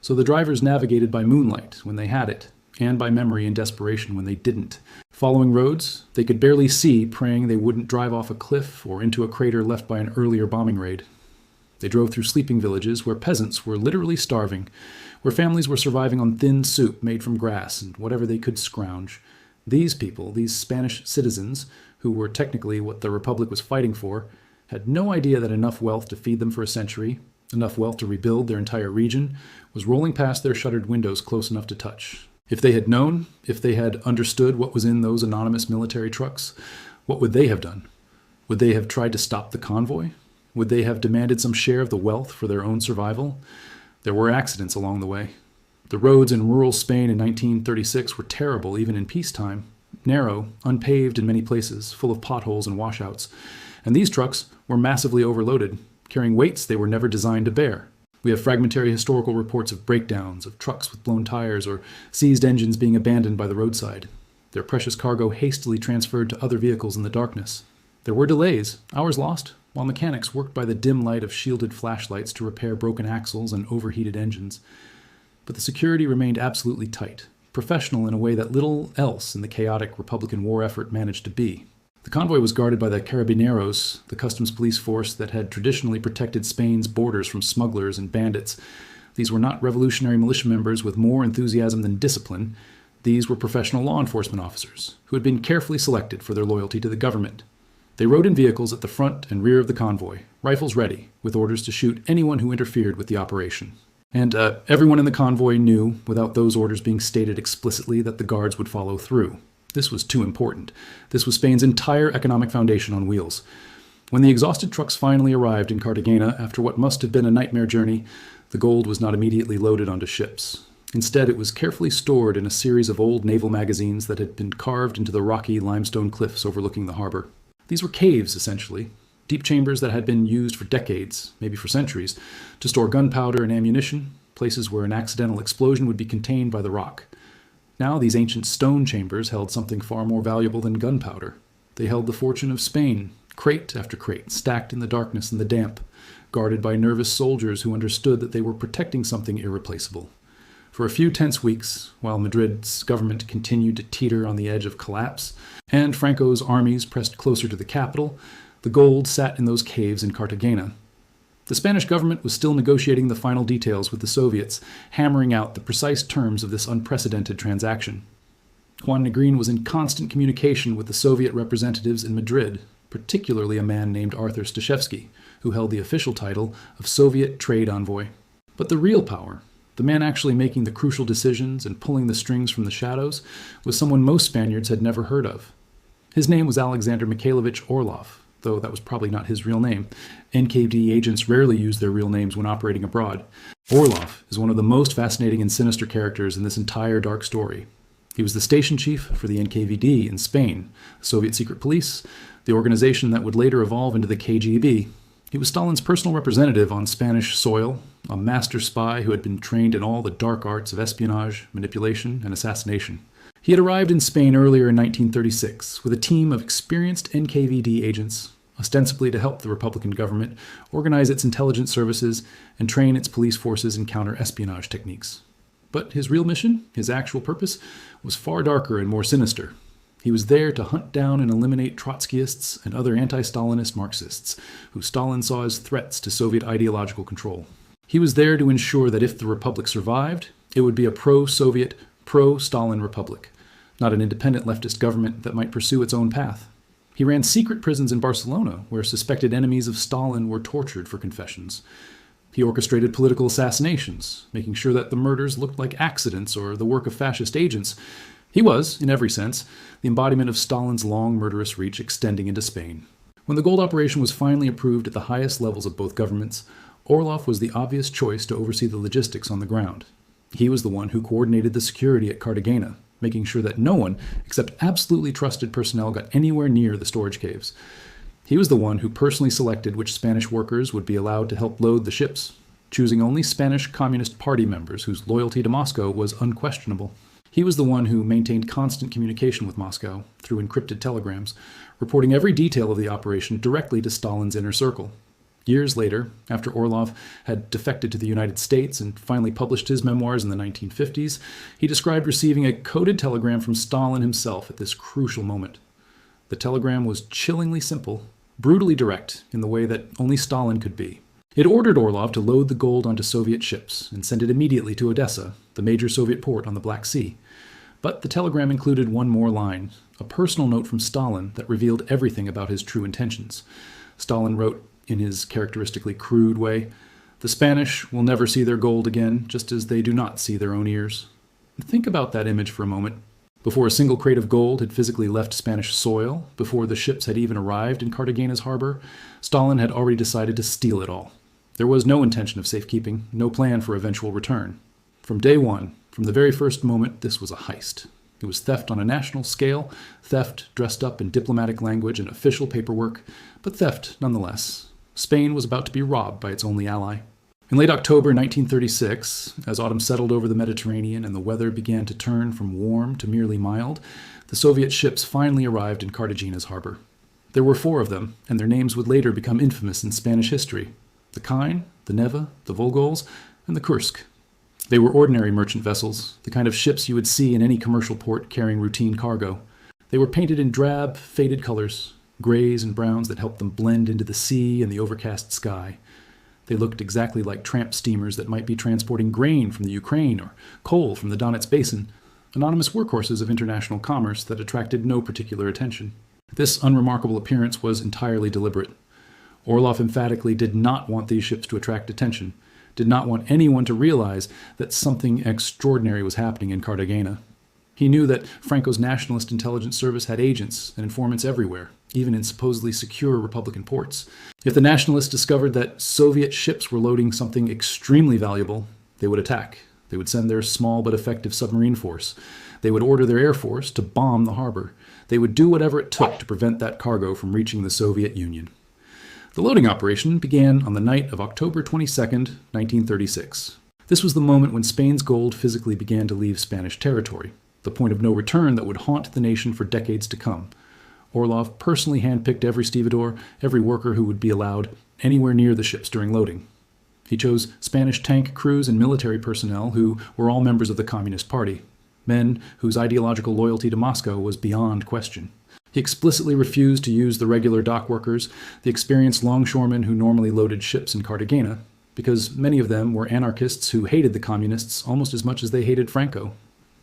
So the drivers navigated by moonlight when they had it, and by memory and desperation when they didn't. Following roads they could barely see, praying they wouldn't drive off a cliff or into a crater left by an earlier bombing raid. They drove through sleeping villages where peasants were literally starving, where families were surviving on thin soup made from grass and whatever they could scrounge. These people, these Spanish citizens, who were technically what the Republic was fighting for, had no idea that enough wealth to feed them for a century, enough wealth to rebuild their entire region, was rolling past their shuttered windows close enough to touch. If they had known, if they had understood what was in those anonymous military trucks, what would they have done? Would they have tried to stop the convoy? Would they have demanded some share of the wealth for their own survival? There were accidents along the way. The roads in rural Spain in 1936 were terrible even in peacetime, narrow, unpaved in many places, full of potholes and washouts. And these trucks were massively overloaded, carrying weights they were never designed to bear. We have fragmentary historical reports of breakdowns, of trucks with blown tires or seized engines being abandoned by the roadside, their precious cargo hastily transferred to other vehicles in the darkness. There were delays, hours lost, while mechanics worked by the dim light of shielded flashlights to repair broken axles and overheated engines. But the security remained absolutely tight, professional in a way that little else in the chaotic Republican war effort managed to be. The convoy was guarded by the Carabineros, the customs police force that had traditionally protected Spain's borders from smugglers and bandits. These were not revolutionary militia members with more enthusiasm than discipline. These were professional law enforcement officers who had been carefully selected for their loyalty to the government. They rode in vehicles at the front and rear of the convoy, rifles ready, with orders to shoot anyone who interfered with the operation. And everyone in the convoy knew, without those orders being stated explicitly, that the guards would follow through. This was too important. This was Spain's entire economic foundation on wheels. When the exhausted trucks finally arrived in Cartagena, after what must have been a nightmare journey, the gold was not immediately loaded onto ships. Instead, it was carefully stored in a series of old naval magazines that had been carved into the rocky limestone cliffs overlooking the harbor. These were caves, essentially, deep chambers that had been used for decades, maybe for centuries, to store gunpowder and ammunition, places where an accidental explosion would be contained by the rock. Now these ancient stone chambers held something far more valuable than gunpowder. They held the fortune of Spain, crate after crate, stacked in the darkness and the damp, guarded by nervous soldiers who understood that they were protecting something irreplaceable. For a few tense weeks, while Madrid's government continued to teeter on the edge of collapse, and Franco's armies pressed closer to the capital, the gold sat in those caves in Cartagena. The Spanish government was still negotiating the final details with the Soviets, hammering out the precise terms of this unprecedented transaction. Juan Negrin was in constant communication with the Soviet representatives in Madrid, particularly a man named Arthur Stashevsky, who held the official title of Soviet Trade Envoy. But the real power, the man actually making the crucial decisions and pulling the strings from the shadows, was someone most Spaniards had never heard of. His name was Alexander Mikhailovich Orlov, though that was probably not his real name. NKVD agents rarely use their real names when operating abroad. Orlov is one of the most fascinating and sinister characters in this entire dark story. He was the station chief for the NKVD in Spain, the Soviet secret police, the organization that would later evolve into the KGB. He was Stalin's personal representative on Spanish soil, a master spy who had been trained in all the dark arts of espionage, manipulation, and assassination. He had arrived in Spain earlier in 1936 with a team of experienced NKVD agents, ostensibly to help the Republican government organize its intelligence services and train its police forces in counter-espionage techniques. But his real mission, his actual purpose, was far darker and more sinister. He was there to hunt down and eliminate Trotskyists and other anti-Stalinist Marxists, who Stalin saw as threats to Soviet ideological control. He was there to ensure that if the Republic survived, it would be a pro-Soviet, pro-Stalin Republic, not an independent leftist government that might pursue its own path. He ran secret prisons in Barcelona, where suspected enemies of Stalin were tortured for confessions. He orchestrated political assassinations, making sure that the murders looked like accidents or the work of fascist agents. He was, in every sense, the embodiment of Stalin's long murderous reach extending into Spain. When the gold operation was finally approved at the highest levels of both governments, Orlov was the obvious choice to oversee the logistics on the ground. He was the one who coordinated the security at Cartagena, making sure that no one except absolutely trusted personnel got anywhere near the storage caves. He was the one who personally selected which Spanish workers would be allowed to help load the ships, choosing only Spanish Communist Party members whose loyalty to Moscow was unquestionable. He was the one who maintained constant communication with Moscow through encrypted telegrams, reporting every detail of the operation directly to Stalin's inner circle. Years later, after Orlov had defected to the United States and finally published his memoirs in the 1950s, he described receiving a coded telegram from Stalin himself at this crucial moment. The telegram was chillingly simple, brutally direct in the way that only Stalin could be. It ordered Orlov to load the gold onto Soviet ships and send it immediately to Odessa, the major Soviet port on the Black Sea. But the telegram included one more line, a personal note from Stalin that revealed everything about his true intentions. Stalin wrote, in his characteristically crude way, "The Spanish will never see their gold again, just as they do not see their own ears." Think about that image for a moment. Before a single crate of gold had physically left Spanish soil, before the ships had even arrived in Cartagena's harbor, Stalin had already decided to steal it all. There was no intention of safekeeping, no plan for eventual return. From day one, from the very first moment, this was a heist. It was theft on a national scale, theft dressed up in diplomatic language and official paperwork, but theft nonetheless. Spain was about to be robbed by its only ally. In late October 1936, as autumn settled over the Mediterranean and the weather began to turn from warm to merely mild, the Soviet ships finally arrived in Cartagena's harbor. There were 4 of them, and their names would later become infamous in Spanish history: the Kine, the Neva, the Volgols, and the Kursk. They were ordinary merchant vessels, the kind of ships you would see in any commercial port carrying routine cargo. They were painted in drab, faded colors, grays and browns that helped them blend into the sea and the overcast sky. They looked exactly like tramp steamers that might be transporting grain from the Ukraine or coal from the Donetsk Basin, anonymous workhorses of international commerce that attracted no particular attention. This unremarkable appearance was entirely deliberate. Orlov emphatically did not want these ships to attract attention, did not want anyone to realize that something extraordinary was happening in Cartagena. He knew that Franco's Nationalist Intelligence Service had agents and informants everywhere, even in supposedly secure Republican ports. If the Nationalists discovered that Soviet ships were loading something extremely valuable, they would attack. They would send their small but effective submarine force. They would order their air force to bomb the harbor. They would do whatever it took to prevent that cargo from reaching the Soviet Union. The loading operation began on the night of October 22, 1936. This was the moment when Spain's gold physically began to leave Spanish territory, the point of no return that would haunt the nation for decades to come. Orlov personally handpicked every stevedore, every worker who would be allowed anywhere near the ships during loading. He chose Spanish tank crews and military personnel who were all members of the Communist Party, men whose ideological loyalty to Moscow was beyond question. He explicitly refused to use the regular dock workers, the experienced longshoremen who normally loaded ships in Cartagena, because many of them were anarchists who hated the communists almost as much as they hated Franco.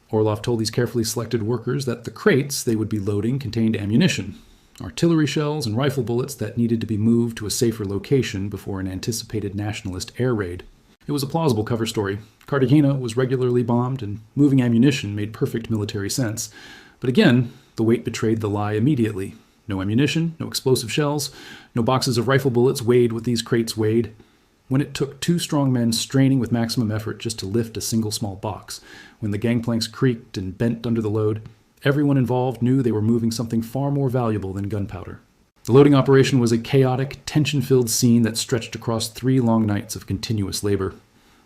Orlov told these carefully selected workers that the crates they would be loading contained ammunition, artillery shells and rifle bullets that needed to be moved to a safer location before an anticipated nationalist air raid. It was a plausible cover story. Cartagena was regularly bombed, and moving ammunition made perfect military sense. But again, the weight betrayed the lie immediately. No ammunition, no explosive shells, no boxes of rifle bullets weighed what these crates weighed. When it took 2 strong men straining with maximum effort just to lift a single small box, when the gangplanks creaked and bent under the load, everyone involved knew they were moving something far more valuable than gunpowder. The loading operation was a chaotic, tension-filled scene that stretched across 3 long nights of continuous labor.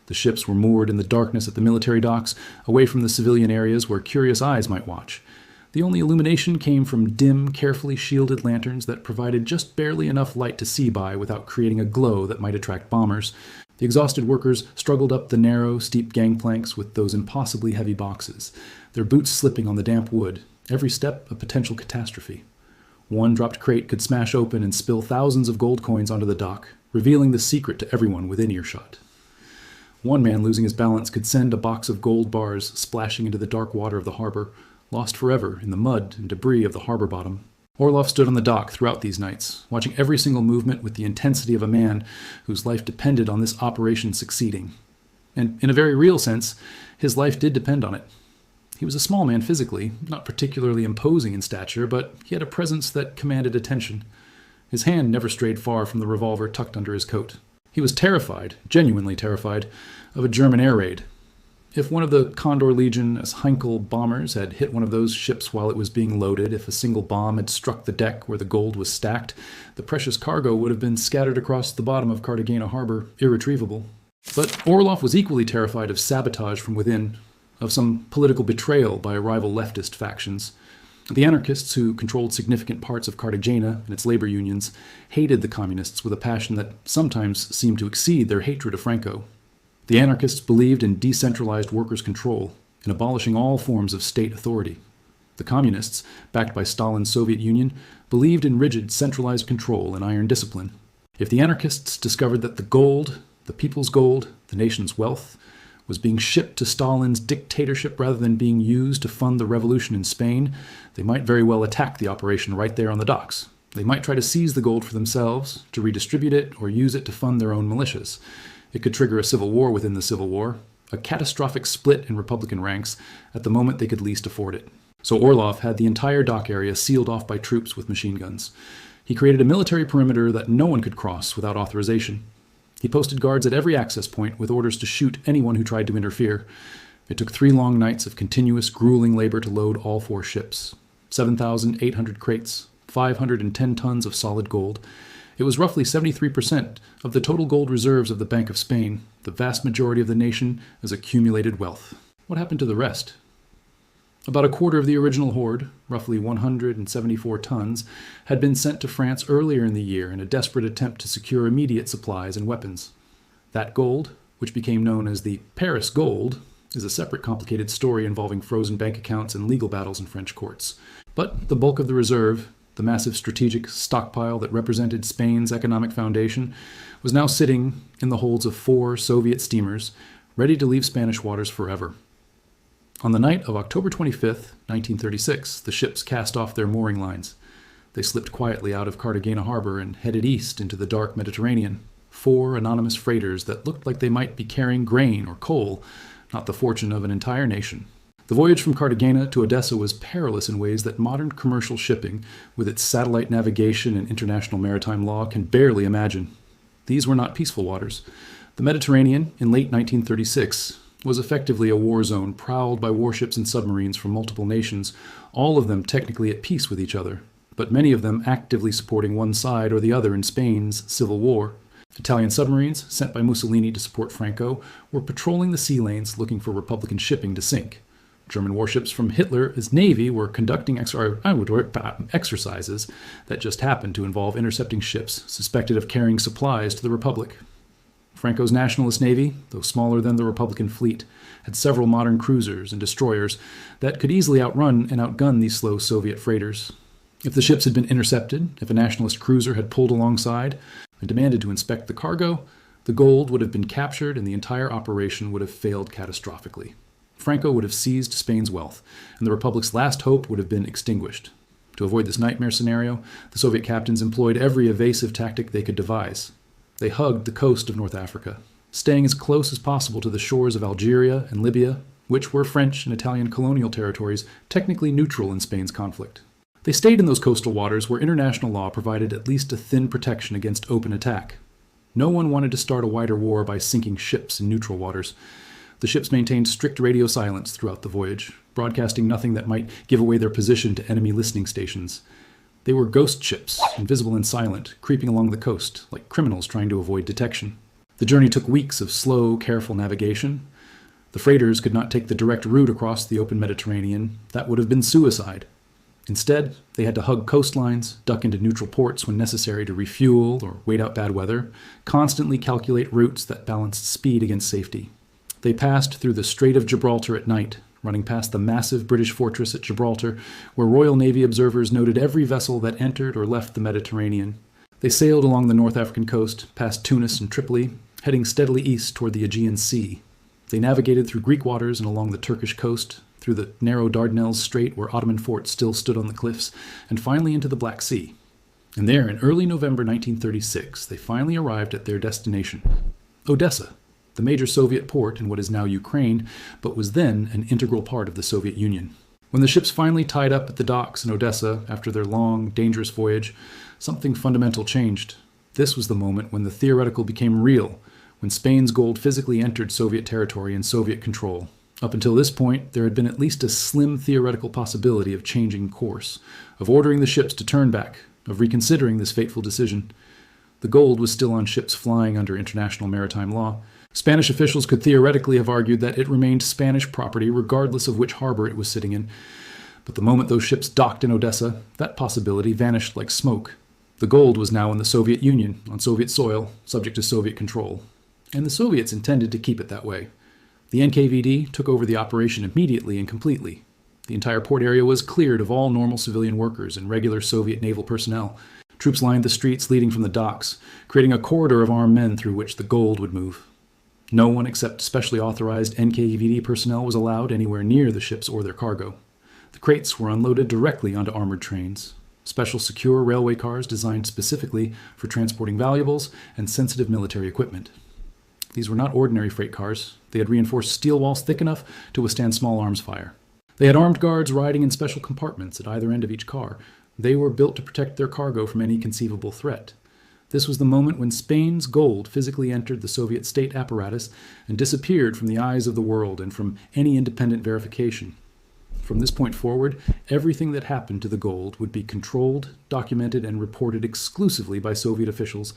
The ships were moored in the darkness at the military docks, away from the civilian areas where curious eyes might watch. The only illumination came from dim, carefully shielded lanterns that provided just barely enough light to see by without creating a glow that might attract bombers. The exhausted workers struggled up the narrow, steep gangplanks with those impossibly heavy boxes, their boots slipping on the damp wood, every step a potential catastrophe. One dropped crate could smash open and spill thousands of gold coins onto the dock, revealing the secret to everyone within earshot. One man losing his balance could send a box of gold bars splashing into the dark water of the harbor, lost forever in the mud and debris of the harbor bottom. Orlov stood on the dock throughout these nights, watching every single movement with the intensity of a man whose life depended on this operation succeeding. And in a very real sense, his life did depend on it. He was a small man physically, not particularly imposing in stature, but he had a presence that commanded attention. His hand never strayed far from the revolver tucked under his coat. He was terrified, genuinely terrified, of a German air raid. If one of the Condor Legion as Heinkel bombers had hit one of those ships while it was being loaded, if a single bomb had struck the deck where the gold was stacked, the precious cargo would have been scattered across the bottom of Cartagena harbor, irretrievable. But Orlov was equally terrified of sabotage from within, of some political betrayal by rival leftist factions. The anarchists, who controlled significant parts of Cartagena and its labor unions, hated the communists with a passion that sometimes seemed to exceed their hatred of Franco. The anarchists believed in decentralized workers' control, in abolishing all forms of state authority. The communists, backed by Stalin's Soviet Union, believed in rigid centralized control and iron discipline. If the anarchists discovered that the gold, the people's gold, the nation's wealth, was being shipped to Stalin's dictatorship rather than being used to fund the revolution in Spain, they might very well attack the operation right there on the docks. They might try to seize the gold for themselves, to redistribute it, or use it to fund their own militias. It could trigger a civil war within the Civil War, a catastrophic split in Republican ranks at the moment they could least afford it. So Orlov had the entire dock area sealed off by troops with machine guns. He created a military perimeter that no one could cross without authorization. He posted guards at every access point with orders to shoot anyone who tried to interfere. It took 3 long nights of continuous, grueling labor to load all 4 ships. 7,800 crates, 510 tons of solid gold. It was roughly 73% of the total gold reserves of the Bank of Spain, the vast majority of the nation as accumulated wealth. What happened to the rest? About a quarter of the original hoard, roughly 174 tons, had been sent to France earlier in the year in a desperate attempt to secure immediate supplies and weapons. That gold, which became known as the Paris Gold, is a separate complicated story involving frozen bank accounts and legal battles in French courts. But the bulk of the reserve, the massive strategic stockpile that represented Spain's economic foundation, was now sitting in the holds of 4 Soviet steamers, ready to leave Spanish waters forever. On the night of October 25th, 1936, the ships cast off their mooring lines. They slipped quietly out of Cartagena harbor and headed east into the dark Mediterranean. 4 anonymous freighters that looked like they might be carrying grain or coal, not the fortune of an entire nation. The voyage from Cartagena to Odessa was perilous in ways that modern commercial shipping, with its satellite navigation and international maritime law, can barely imagine. These were not peaceful waters. The Mediterranean, in late 1936, was effectively a war zone prowled by warships and submarines from multiple nations, all of them technically at peace with each other, but many of them actively supporting one side or the other in Spain's civil war. Italian submarines, sent by Mussolini to support Franco, were patrolling the sea lanes looking for Republican shipping to sink. German warships from Hitler's navy were conducting exercises that just happened to involve intercepting ships suspected of carrying supplies to the Republic. Franco's nationalist navy, though smaller than the Republican fleet, had several modern cruisers and destroyers that could easily outrun and outgun these slow Soviet freighters. If the ships had been intercepted, if a nationalist cruiser had pulled alongside and demanded to inspect the cargo, the gold would have been captured and the entire operation would have failed catastrophically. Franco would have seized Spain's wealth, and the Republic's last hope would have been extinguished. To avoid this nightmare scenario, the Soviet captains employed every evasive tactic they could devise. They hugged the coast of North Africa, staying as close as possible to the shores of Algeria and Libya, which were French and Italian colonial territories technically neutral in Spain's conflict. They stayed in those coastal waters where international law provided at least a thin protection against open attack. No one wanted to start a wider war by sinking ships in neutral waters. The ships maintained strict radio silence throughout the voyage, broadcasting nothing that might give away their position to enemy listening stations. They were ghost ships, invisible and silent, creeping along the coast, like criminals trying to avoid detection. The journey took weeks of slow, careful navigation. The freighters could not take the direct route across the open Mediterranean. That would have been suicide. Instead, they had to hug coastlines, duck into neutral ports when necessary to refuel or wait out bad weather, constantly calculate routes that balanced speed against safety. They passed through the Strait of Gibraltar at night, running past the massive British fortress at Gibraltar, where Royal Navy observers noted every vessel that entered or left the Mediterranean. They sailed along the North African coast, past Tunis and Tripoli, heading steadily east toward the Aegean Sea. They navigated through Greek waters and along the Turkish coast, through the narrow Dardanelles Strait where Ottoman forts still stood on the cliffs, and finally into the Black Sea. And there, in early November 1936, they finally arrived at their destination, Odessa, the major Soviet port in what is now Ukraine, but was then an integral part of the Soviet Union. When the ships finally tied up at the docks in Odessa after their long, dangerous voyage, something fundamental changed. This was the moment when the theoretical became real, when Spain's gold physically entered Soviet territory and Soviet control. Up until this point, there had been at least a slim theoretical possibility of changing course, of ordering the ships to turn back, of reconsidering this fateful decision. The gold was still on ships flying under international maritime law. Spanish officials could theoretically have argued that it remained Spanish property regardless of which harbor it was sitting in. But the moment those ships docked in Odessa, that possibility vanished like smoke. The gold was now in the Soviet Union, on Soviet soil, subject to Soviet control. And the Soviets intended to keep it that way. The NKVD took over the operation immediately and completely. The entire port area was cleared of all normal civilian workers and regular Soviet naval personnel. Troops lined the streets leading from the docks, creating a corridor of armed men through which the gold would move. No one except specially authorized NKVD personnel was allowed anywhere near the ships or their cargo. The crates were unloaded directly onto armored trains, special secure railway cars designed specifically for transporting valuables and sensitive military equipment. These were not ordinary freight cars. They had reinforced steel walls thick enough to withstand small arms fire. They had armed guards riding in special compartments at either end of each car. They were built to protect their cargo from any conceivable threat. This was the moment when Spain's gold physically entered the Soviet state apparatus and disappeared from the eyes of the world and from any independent verification. From this point forward, everything that happened to the gold would be controlled, documented, and reported exclusively by Soviet officials.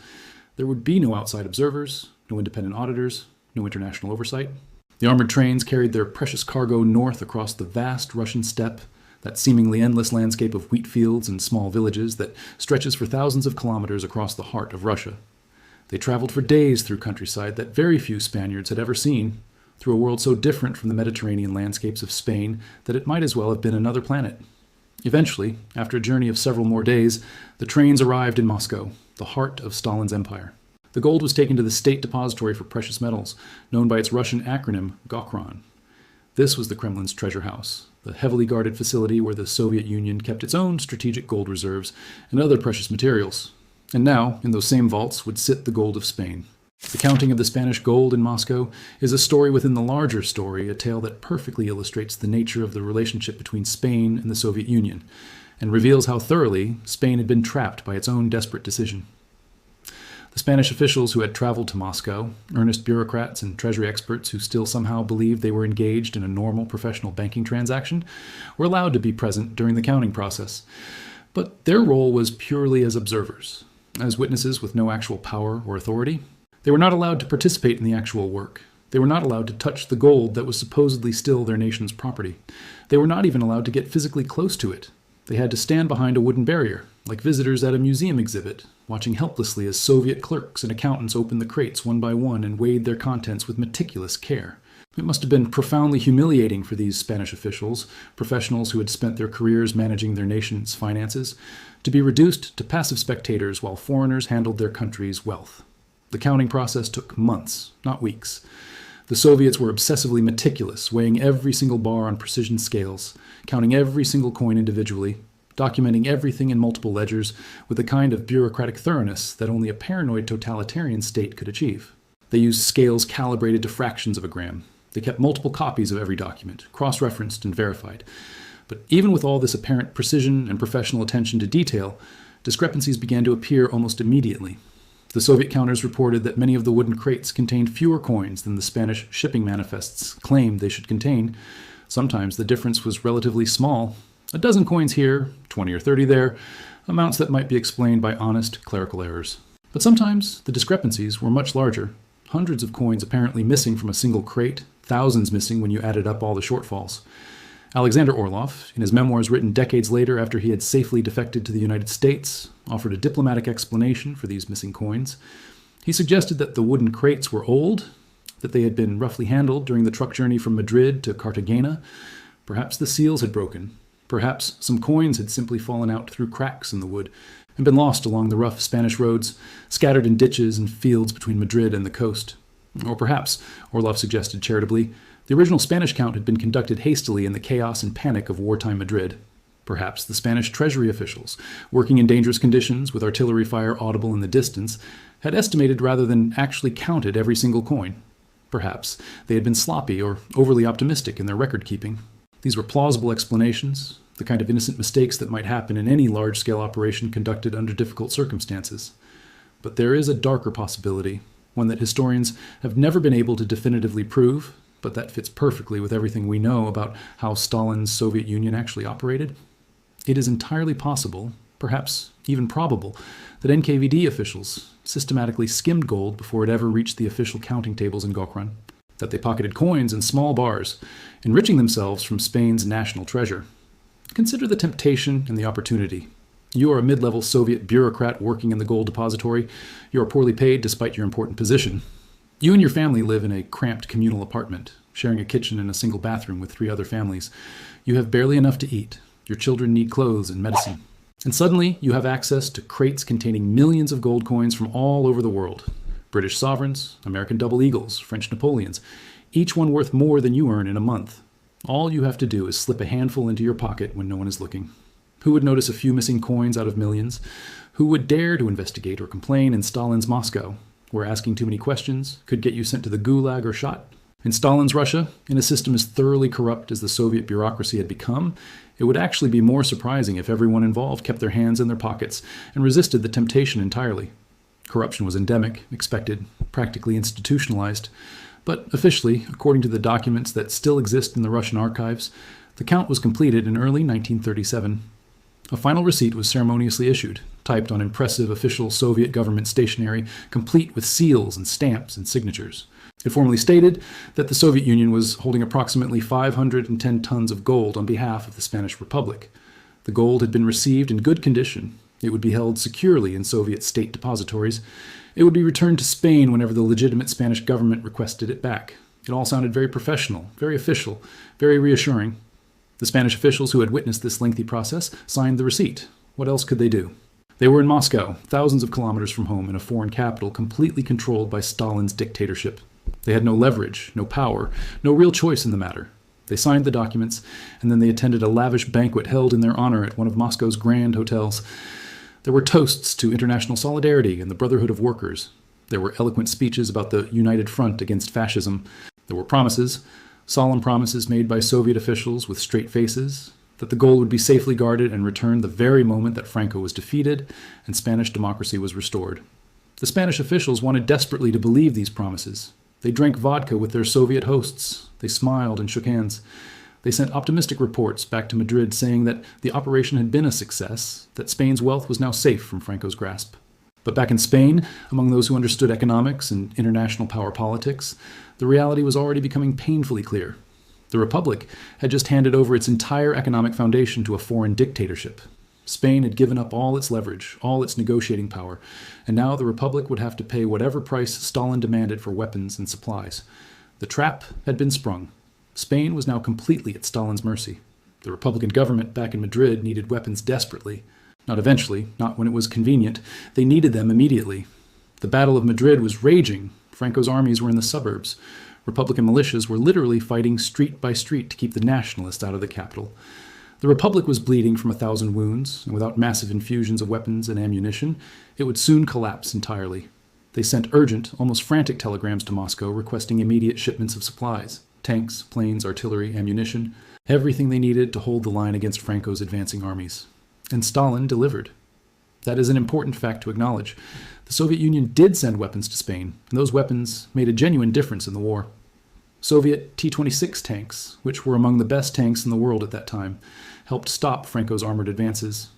There would be no outside observers, no independent auditors, no international oversight. The armored trains carried their precious cargo north across the vast Russian steppe, that seemingly endless landscape of wheat fields and small villages that stretches for thousands of kilometers across the heart of Russia. They traveled for days through countryside that very few Spaniards had ever seen, through a world so different from the Mediterranean landscapes of Spain that it might as well have been another planet. Eventually, after a journey of several more days, the trains arrived in Moscow, the heart of Stalin's empire. The gold was taken to the State Depository for Precious Metals, known by its Russian acronym Gokran. This was the Kremlin's treasure house, the heavily guarded facility where the Soviet Union kept its own strategic gold reserves and other precious materials. And now, in those same vaults, would sit the gold of Spain. The counting of the Spanish gold in Moscow is a story within the larger story, a tale that perfectly illustrates the nature of the relationship between Spain and the Soviet Union, and reveals how thoroughly Spain had been trapped by its own desperate decision. The Spanish officials who had traveled to Moscow, earnest bureaucrats and treasury experts who still somehow believed they were engaged in a normal professional banking transaction, were allowed to be present during the counting process. But their role was purely as observers, as witnesses with no actual power or authority. They were not allowed to participate in the actual work. They were not allowed to touch the gold that was supposedly still their nation's property. They were not even allowed to get physically close to it. They had to stand behind a wooden barrier, like visitors at a museum exhibit, watching helplessly as Soviet clerks and accountants opened the crates one by one and weighed their contents with meticulous care. It must have been profoundly humiliating for these Spanish officials, professionals who had spent their careers managing their nation's finances, to be reduced to passive spectators while foreigners handled their country's wealth. The counting process took months, not weeks. The Soviets were obsessively meticulous, weighing every single bar on precision scales, counting every single coin individually, documenting everything in multiple ledgers with a kind of bureaucratic thoroughness that only a paranoid totalitarian state could achieve. They used scales calibrated to fractions of a gram. They kept multiple copies of every document, cross-referenced and verified. But even with all this apparent precision and professional attention to detail, discrepancies began to appear almost immediately. The Soviet counters reported that many of the wooden crates contained fewer coins than the Spanish shipping manifests claimed they should contain. Sometimes the difference was relatively small. A dozen coins here, 20 or 30 there, amounts that might be explained by honest clerical errors. But sometimes the discrepancies were much larger. Hundreds of coins apparently missing from a single crate, thousands missing when you added up all the shortfalls. Alexander Orlov, in his memoirs written decades later after he had safely defected to the United States, offered a diplomatic explanation for these missing coins. He suggested that the wooden crates were old, that they had been roughly handled during the truck journey from Madrid to Cartagena. Perhaps the seals had broken. Perhaps some coins had simply fallen out through cracks in the wood and been lost along the rough Spanish roads, scattered in ditches and fields between Madrid and the coast. Or perhaps, Orlov suggested charitably, the original Spanish count had been conducted hastily in the chaos and panic of wartime Madrid. Perhaps the Spanish treasury officials, working in dangerous conditions with artillery fire audible in the distance, had estimated rather than actually counted every single coin. Perhaps they had been sloppy or overly optimistic in their record keeping. These were plausible explanations, the kind of innocent mistakes that might happen in any large-scale operation conducted under difficult circumstances. But there is a darker possibility, one that historians have never been able to definitively prove, but that fits perfectly with everything we know about how Stalin's Soviet Union actually operated. It is entirely possible, perhaps even probable, that NKVD officials systematically skimmed gold before it ever reached the official counting tables in Gokran, that they pocketed coins in small bars, enriching themselves from Spain's national treasure. Consider the temptation and the opportunity. You are a mid-level Soviet bureaucrat working in the gold depository. You are poorly paid despite your important position. You and your family live in a cramped communal apartment, sharing a kitchen and a single bathroom with 3 other families. You have barely enough to eat. Your children need clothes and medicine. And suddenly, you have access to crates containing millions of gold coins from all over the world. British sovereigns, American double eagles, French Napoleons, each one worth more than you earn in a month. All you have to do is slip a handful into your pocket when no one is looking. Who would notice a few missing coins out of millions? Who would dare to investigate or complain in Stalin's Moscow, where asking too many questions could get you sent to the gulag or shot? In Stalin's Russia, in a system as thoroughly corrupt as the Soviet bureaucracy had become, it would actually be more surprising if everyone involved kept their hands in their pockets and resisted the temptation entirely. Corruption was endemic, expected, practically institutionalized. But officially, according to the documents that still exist in the Russian archives, the count was completed in early 1937. A final receipt was ceremoniously issued, typed on impressive official Soviet government stationery, complete with seals and stamps and signatures. It formally stated that the Soviet Union was holding approximately 510 tons of gold on behalf of the Spanish Republic. The gold had been received in good condition. It would be held securely in Soviet state depositories. It would be returned to Spain whenever the legitimate Spanish government requested it back. It all sounded very professional, very official, very reassuring. The Spanish officials who had witnessed this lengthy process signed the receipt. What else could they do? They were in Moscow, thousands of kilometers from home in a foreign capital completely controlled by Stalin's dictatorship. They had no leverage, no power, no real choice in the matter. They signed the documents, and then they attended a lavish banquet held in their honor at one of Moscow's grand hotels. There were toasts to international solidarity and the brotherhood of workers. There were eloquent speeches about the united front against fascism. There were promises, solemn promises made by Soviet officials with straight faces, that the gold would be safely guarded and returned the very moment that Franco was defeated and Spanish democracy was restored. The Spanish officials wanted desperately to believe these promises. They drank vodka with their Soviet hosts. They smiled and shook hands. They sent optimistic reports back to Madrid saying that the operation had been a success, that Spain's wealth was now safe from Franco's grasp. But back in Spain, among those who understood economics and international power politics, the reality was already becoming painfully clear. The Republic had just handed over its entire economic foundation to a foreign dictatorship. Spain had given up all its leverage, all its negotiating power, and now the Republic would have to pay whatever price Stalin demanded for weapons and supplies. The trap had been sprung. Spain was now completely at Stalin's mercy. The Republican government back in Madrid needed weapons desperately. Not eventually, not when it was convenient. They needed them immediately. The Battle of Madrid was raging. Franco's armies were in the suburbs. Republican militias were literally fighting street by street to keep the nationalists out of the capital. The Republic was bleeding from 1,000 wounds, and without massive infusions of weapons and ammunition, it would soon collapse entirely. They sent urgent, almost frantic telegrams to Moscow requesting immediate shipments of supplies. Tanks, planes, artillery, ammunition, everything they needed to hold the line against Franco's advancing armies. And Stalin delivered. That is an important fact to acknowledge. The Soviet Union did send weapons to Spain, and those weapons made a genuine difference in the war. Soviet T-26 tanks, which were among the best tanks in the world at that time, helped stop Franco's armored advances.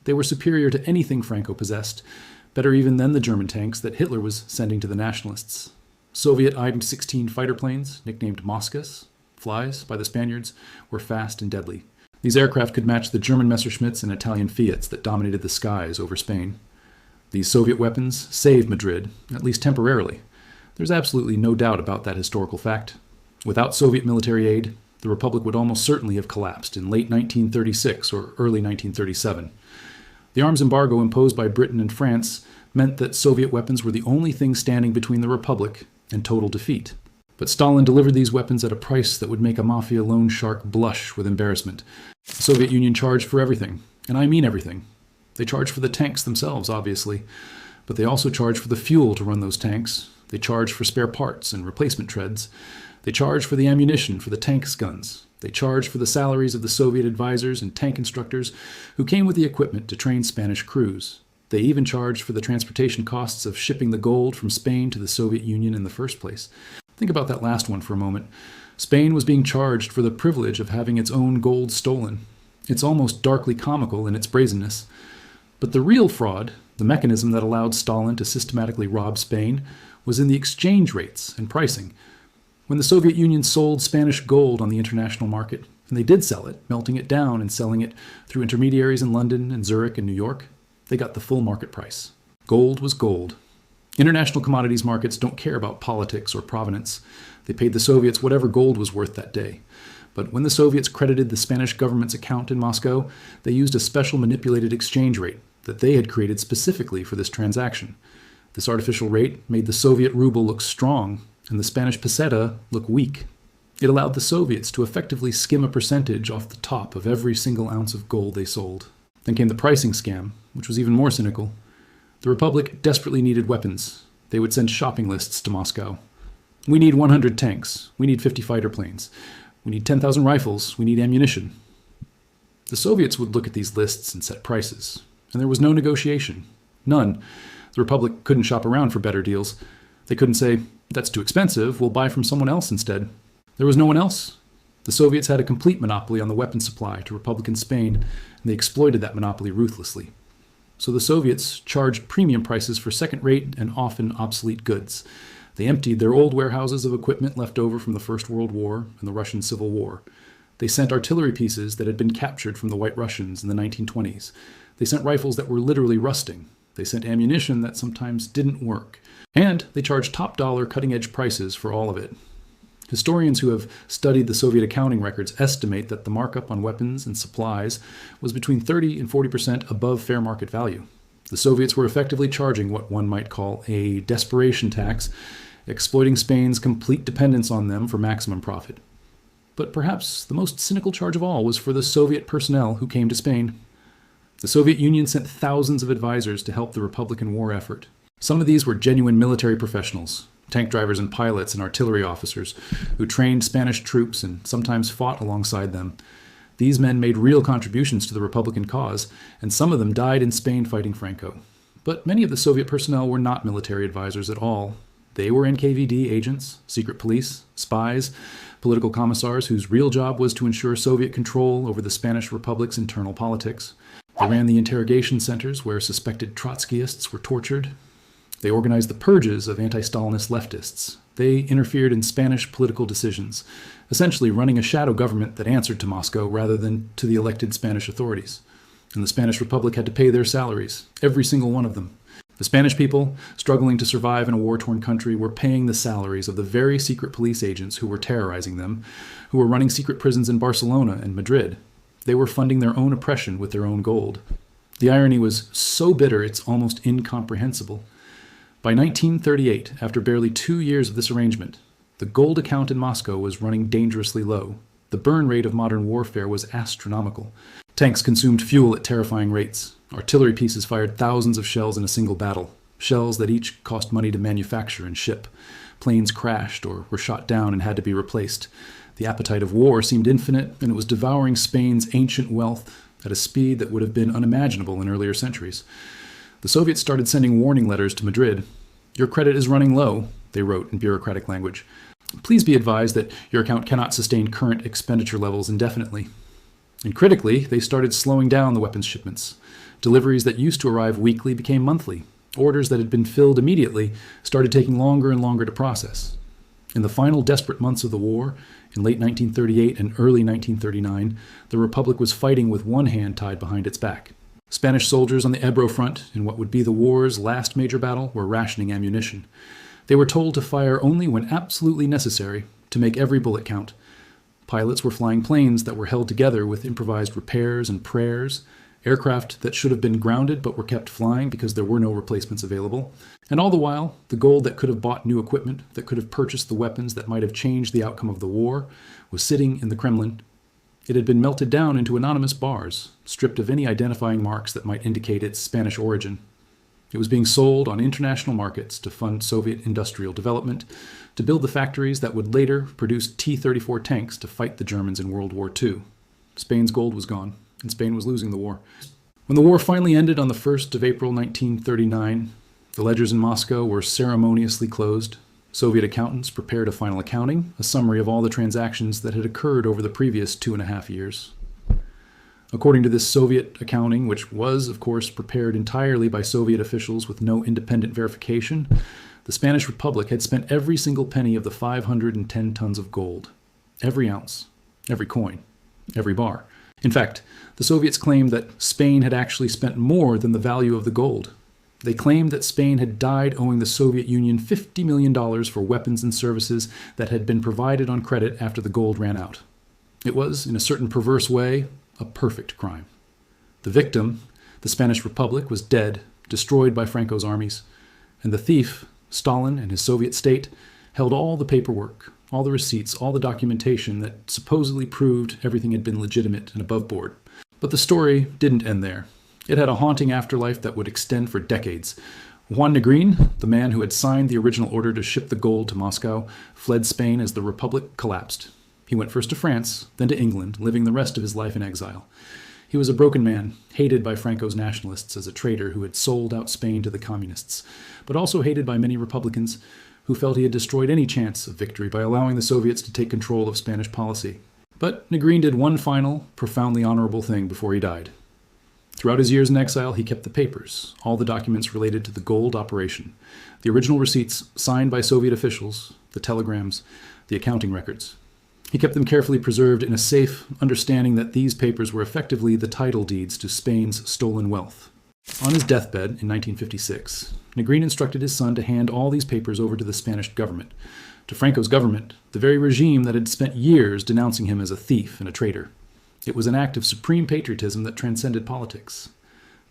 They were superior to anything Franco possessed, better even than the German tanks that Hitler was sending to the nationalists. Soviet I-16 fighter planes, nicknamed Moscas, flies by the Spaniards, were fast and deadly. These aircraft could match the German Messerschmitts and Italian Fiats that dominated the skies over Spain. These Soviet weapons saved Madrid, at least temporarily. There's absolutely no doubt about that historical fact. Without Soviet military aid, the Republic would almost certainly have collapsed in late 1936 or early 1937. The arms embargo imposed by Britain and France meant that Soviet weapons were the only thing standing between the Republic and total defeat. But Stalin delivered these weapons at a price that would make a mafia loan shark blush with embarrassment. The Soviet Union charged for everything, and I mean everything. They charged for the tanks themselves, obviously, but they also charged for the fuel to run those tanks. They charged for spare parts and replacement treads. They charged for the ammunition for the tanks' guns. They charged for the salaries of the Soviet advisors and tank instructors who came with the equipment to train Spanish crews. They even charged for the transportation costs of shipping the gold from Spain to the Soviet Union in the first place. Think about that last one for a moment. Spain was being charged for the privilege of having its own gold stolen. It's almost darkly comical in its brazenness. But the real fraud, the mechanism that allowed Stalin to systematically rob Spain, was in the exchange rates and pricing. When the Soviet Union sold Spanish gold on the international market, and they did sell it, melting it down and selling it through intermediaries in London and Zurich and New York, they got the full market price. Gold was gold. International commodities markets don't care about politics or provenance. They paid the Soviets whatever gold was worth that day. But when the Soviets credited the Spanish government's account in Moscow, they used a special manipulated exchange rate that they had created specifically for this transaction. This artificial rate made the Soviet ruble look strong and the Spanish peseta look weak. It allowed the Soviets to effectively skim a percentage off the top of every single ounce of gold they sold. Then came the pricing scam, which was even more cynical. The Republic desperately needed weapons. They would send shopping lists to Moscow. We need 100 tanks. We need 50 fighter planes. We need 10,000 rifles. We need ammunition. The Soviets would look at these lists and set prices, and there was no negotiation. None. The Republic couldn't shop around for better deals. They couldn't say, "That's too expensive, we'll buy from someone else instead." There was no one else. The Soviets had a complete monopoly on the weapons supply to Republican Spain, and they exploited that monopoly ruthlessly. So the Soviets charged premium prices for second-rate and often obsolete goods. They emptied their old warehouses of equipment left over from the First World War and the Russian Civil War. They sent artillery pieces that had been captured from the White Russians in the 1920s. They sent rifles that were literally rusting. They sent ammunition that sometimes didn't work. And they charged top-dollar cutting-edge prices for all of it. Historians who have studied the Soviet accounting records estimate that the markup on weapons and supplies was between 30 and 40% above fair market value. The Soviets were effectively charging what one might call a desperation tax, exploiting Spain's complete dependence on them for maximum profit. But perhaps the most cynical charge of all was for the Soviet personnel who came to Spain. The Soviet Union sent thousands of advisors to help the Republican war effort. Some of these were genuine military professionals, tank drivers and pilots and artillery officers who trained Spanish troops and sometimes fought alongside them. These men made real contributions to the Republican cause, and some of them died in Spain fighting Franco. But many of the Soviet personnel were not military advisors at all. They were NKVD agents, secret police, spies, political commissars whose real job was to ensure Soviet control over the Spanish Republic's internal politics. They ran the interrogation centers where suspected Trotskyists were tortured. They organized the purges of anti-Stalinist leftists. They interfered in Spanish political decisions, essentially running a shadow government that answered to Moscow rather than to the elected Spanish authorities. And the Spanish Republic had to pay their salaries, every single one of them. The Spanish people, struggling to survive in a war-torn country, were paying the salaries of the very secret police agents who were terrorizing them, who were running secret prisons in Barcelona and Madrid. They were funding their own oppression with their own gold. The irony was so bitter it's almost incomprehensible. By 1938, after barely 2 years of this arrangement, the gold account in Moscow was running dangerously low. The burn rate of modern warfare was astronomical. Tanks consumed fuel at terrifying rates. Artillery pieces fired thousands of shells in a single battle, shells that each cost money to manufacture and ship. Planes crashed or were shot down and had to be replaced. The appetite of war seemed infinite, and it was devouring Spain's ancient wealth at a speed that would have been unimaginable in earlier centuries. The Soviets started sending warning letters to Madrid. "Your credit is running low," they wrote in bureaucratic language. "Please be advised that your account cannot sustain current expenditure levels indefinitely." And critically, they started slowing down the weapons shipments. Deliveries that used to arrive weekly became monthly. Orders that had been filled immediately started taking longer and longer to process. In the final desperate months of the war, in late 1938 and early 1939, the Republic was fighting with one hand tied behind its back. Spanish soldiers on the Ebro front, in what would be the war's last major battle, were rationing ammunition. They were told to fire only when absolutely necessary, to make every bullet count. Pilots were flying planes that were held together with improvised repairs and prayers, aircraft that should have been grounded but were kept flying because there were no replacements available. And all the while, the gold that could have bought new equipment, that could have purchased the weapons that might have changed the outcome of the war, was sitting in the Kremlin. It had been melted down into anonymous bars, stripped of any identifying marks that might indicate its Spanish origin. It was being sold on international markets to fund Soviet industrial development, to build the factories that would later produce T-34 tanks to fight the Germans in World War II. Spain's gold was gone, and Spain was losing the war. When the war finally ended on the 1st of April 1939, the ledgers in Moscow were ceremoniously closed. Soviet accountants prepared a final accounting, a summary of all the transactions that had occurred over the previous 2.5 years. According to this Soviet accounting, which was, of course, prepared entirely by Soviet officials with no independent verification, the Spanish Republic had spent every single penny of the 510 tons of gold. Every ounce, every coin, every bar. In fact, the Soviets claimed that Spain had actually spent more than the value of the gold. They claimed that Spain had died owing the Soviet Union $50 million for weapons and services that had been provided on credit after the gold ran out. It was, in a certain perverse way, a perfect crime. The victim, the Spanish Republic, was dead, destroyed by Franco's armies, and the thief, Stalin and his Soviet state, held all the paperwork, all the receipts, all the documentation that supposedly proved everything had been legitimate and above board. But the story didn't end there. It had a haunting afterlife that would extend for decades. Juan Negrin, the man who had signed the original order to ship the gold to Moscow, fled Spain as the Republic collapsed. He went first to France, then to England, living the rest of his life in exile. He was a broken man, hated by Franco's nationalists as a traitor who had sold out Spain to the communists, but also hated by many Republicans who felt he had destroyed any chance of victory by allowing the Soviets to take control of Spanish policy. But Negrin did one final, profoundly honorable thing before he died. Throughout his years in exile, he kept the papers, all the documents related to the gold operation, the original receipts signed by Soviet officials, the telegrams, the accounting records. He kept them carefully preserved in a safe, understanding that these papers were effectively the title deeds to Spain's stolen wealth. On his deathbed in 1956, Negrin instructed his son to hand all these papers over to the Spanish government, to Franco's government, the very regime that had spent years denouncing him as a thief and a traitor. It was an act of supreme patriotism that transcended politics.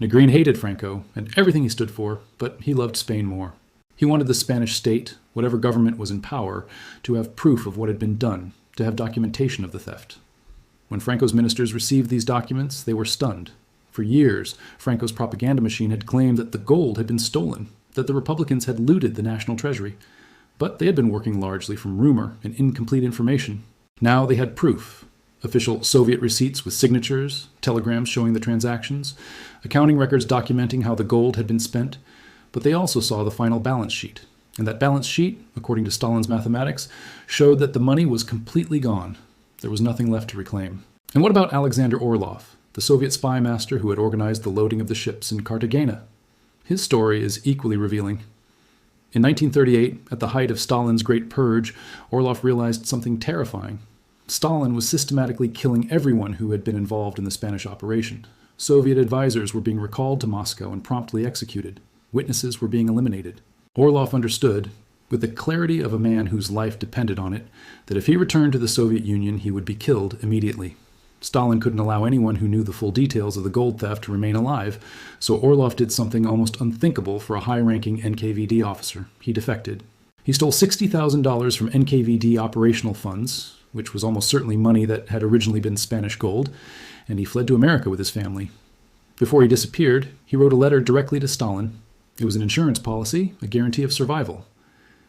Negrin hated Franco and everything he stood for, but he loved Spain more. He wanted the Spanish state, whatever government was in power, to have proof of what had been done, to have documentation of the theft. When Franco's ministers received these documents, they were stunned. For years, Franco's propaganda machine had claimed that the gold had been stolen, that the Republicans had looted the national treasury. But they had been working largely from rumor and incomplete information. Now they had proof. Official Soviet receipts with signatures, telegrams showing the transactions, accounting records documenting how the gold had been spent. But they also saw the final balance sheet. And that balance sheet, according to Stalin's mathematics, showed that the money was completely gone. There was nothing left to reclaim. And what about Alexander Orlov, the Soviet spy master who had organized the loading of the ships in Cartagena? His story is equally revealing. In 1938, at the height of Stalin's Great Purge, Orlov realized something terrifying. Stalin was systematically killing everyone who had been involved in the Spanish operation. Soviet advisors were being recalled to Moscow and promptly executed. Witnesses were being eliminated. Orlov understood, with the clarity of a man whose life depended on it, that if he returned to the Soviet Union, he would be killed immediately. Stalin couldn't allow anyone who knew the full details of the gold theft to remain alive, so Orlov did something almost unthinkable for a high-ranking NKVD officer. He defected. He stole $60,000 from NKVD operational funds, which was almost certainly money that had originally been Spanish gold, and he fled to America with his family. Before he disappeared, he wrote a letter directly to Stalin. It was an insurance policy, a guarantee of survival.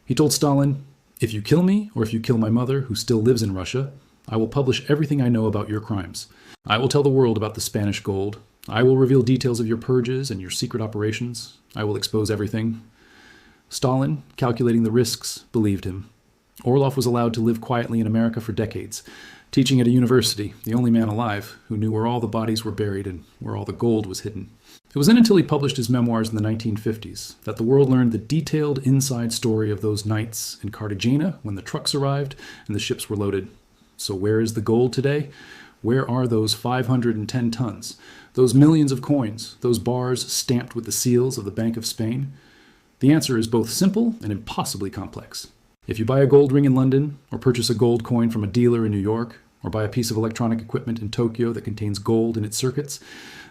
He told Stalin, "If you kill me, or if you kill my mother, who still lives in Russia, I will publish everything I know about your crimes. I will tell the world about the Spanish gold. I will reveal details of your purges and your secret operations. I will expose everything." Stalin, calculating the risks, believed him. Orlov was allowed to live quietly in America for decades, teaching at a university, the only man alive who knew where all the bodies were buried and where all the gold was hidden. It wasn't until he published his memoirs in the 1950s that the world learned the detailed inside story of those nights in Cartagena when the trucks arrived and the ships were loaded. So where is the gold today? Where are those 510 tons? Those millions of coins? Those bars stamped with the seals of the Bank of Spain? The answer is both simple and impossibly complex. If you buy a gold ring in London or purchase a gold coin from a dealer in New York, or buy a piece of electronic equipment in Tokyo that contains gold in its circuits,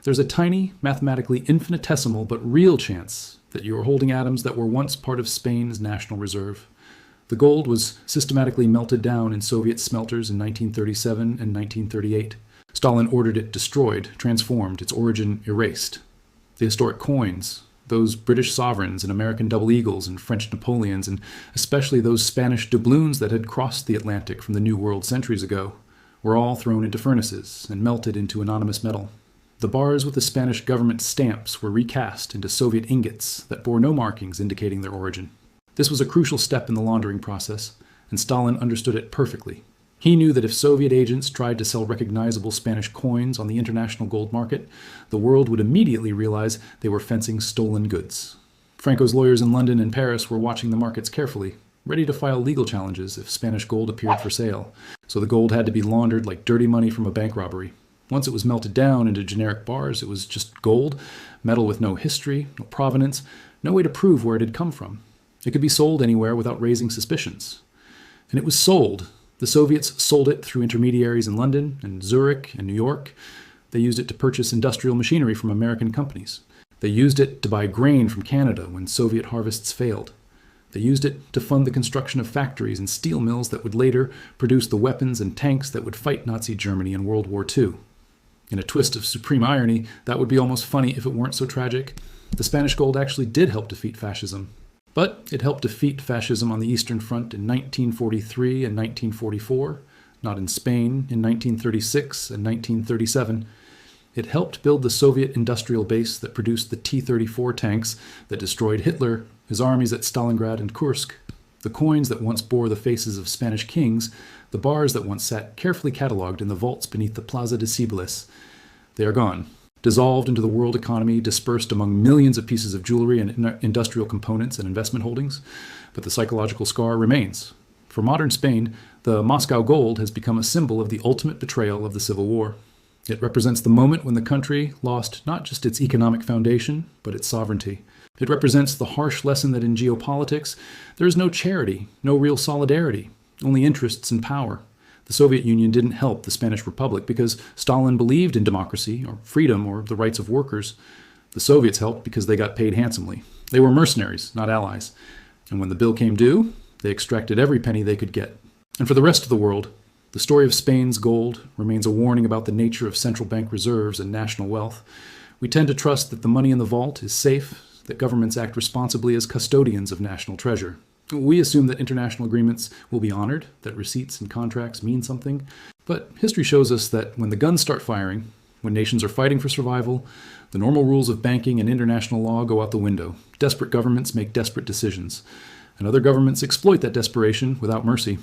there's a tiny, mathematically infinitesimal but real chance that you are holding atoms that were once part of Spain's national reserve. The gold was systematically melted down in Soviet smelters in 1937 and 1938. Stalin ordered it destroyed, transformed, its origin erased. The historic coins, those British sovereigns and American double eagles and French Napoleons, and especially those Spanish doubloons that had crossed the Atlantic from the New World centuries ago, were all thrown into furnaces and melted into anonymous metal. The bars with the Spanish government stamps were recast into Soviet ingots that bore no markings indicating their origin. This was a crucial step in the laundering process, and Stalin understood it perfectly. He knew that if Soviet agents tried to sell recognizable Spanish coins on the international gold market, the world would immediately realize they were fencing stolen goods. Franco's lawyers in London and Paris were watching the markets carefully, ready to file legal challenges if Spanish gold appeared for sale. So the gold had to be laundered like dirty money from a bank robbery. Once it was melted down into generic bars, it was just gold, metal with no history, no provenance, no way to prove where it had come from. It could be sold anywhere without raising suspicions. And it was sold. The Soviets sold it through intermediaries in London and Zurich and New York. They used it to purchase industrial machinery from American companies. They used it to buy grain from Canada when Soviet harvests failed. They used it to fund the construction of factories and steel mills that would later produce the weapons and tanks that would fight Nazi Germany in World War II. In a twist of supreme irony, that would be almost funny if it weren't so tragic. The Spanish gold actually did help defeat fascism. But it helped defeat fascism on the Eastern Front in 1943 and 1944, not in Spain in 1936 and 1937. It helped build the Soviet industrial base that produced the T-34 tanks that destroyed Hitler, his armies at Stalingrad and Kursk, the coins that once bore the faces of Spanish kings, the bars that once sat carefully catalogued in the vaults beneath the Plaza de Cibeles. They are gone. Dissolved into the world economy, dispersed among millions of pieces of jewelry and industrial components and investment holdings, but the psychological scar remains. For modern Spain, the Moscow gold has become a symbol of the ultimate betrayal of the Civil War. It represents the moment when the country lost not just its economic foundation, but its sovereignty. It represents the harsh lesson that in geopolitics, there is no charity, no real solidarity, only interests and power. The Soviet Union didn't help the Spanish Republic because Stalin believed in democracy or freedom or the rights of workers. The Soviets helped because they got paid handsomely. They were mercenaries, not allies. And when the bill came due, they extracted every penny they could get. And for the rest of the world, the story of Spain's gold remains a warning about the nature of central bank reserves and national wealth. We tend to trust that the money in the vault is safe, that governments act responsibly as custodians of national treasure. We assume that international agreements will be honored, that receipts and contracts mean something. But history shows us that when the guns start firing, when nations are fighting for survival, the normal rules of banking and international law go out the window. Desperate governments make desperate decisions. And other governments exploit that desperation without mercy.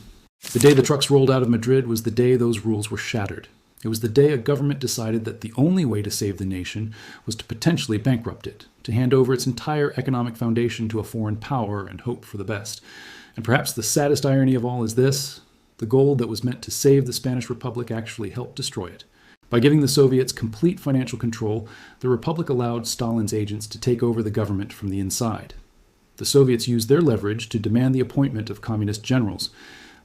The day the trucks rolled out of Madrid was the day those rules were shattered. It was the day a government decided that the only way to save the nation was to potentially bankrupt it, to hand over its entire economic foundation to a foreign power and hope for the best. And perhaps the saddest irony of all is this: the gold that was meant to save the Spanish Republic actually helped destroy it. By giving the Soviets complete financial control, the Republic allowed Stalin's agents to take over the government from the inside. The Soviets used their leverage to demand the appointment of communist generals.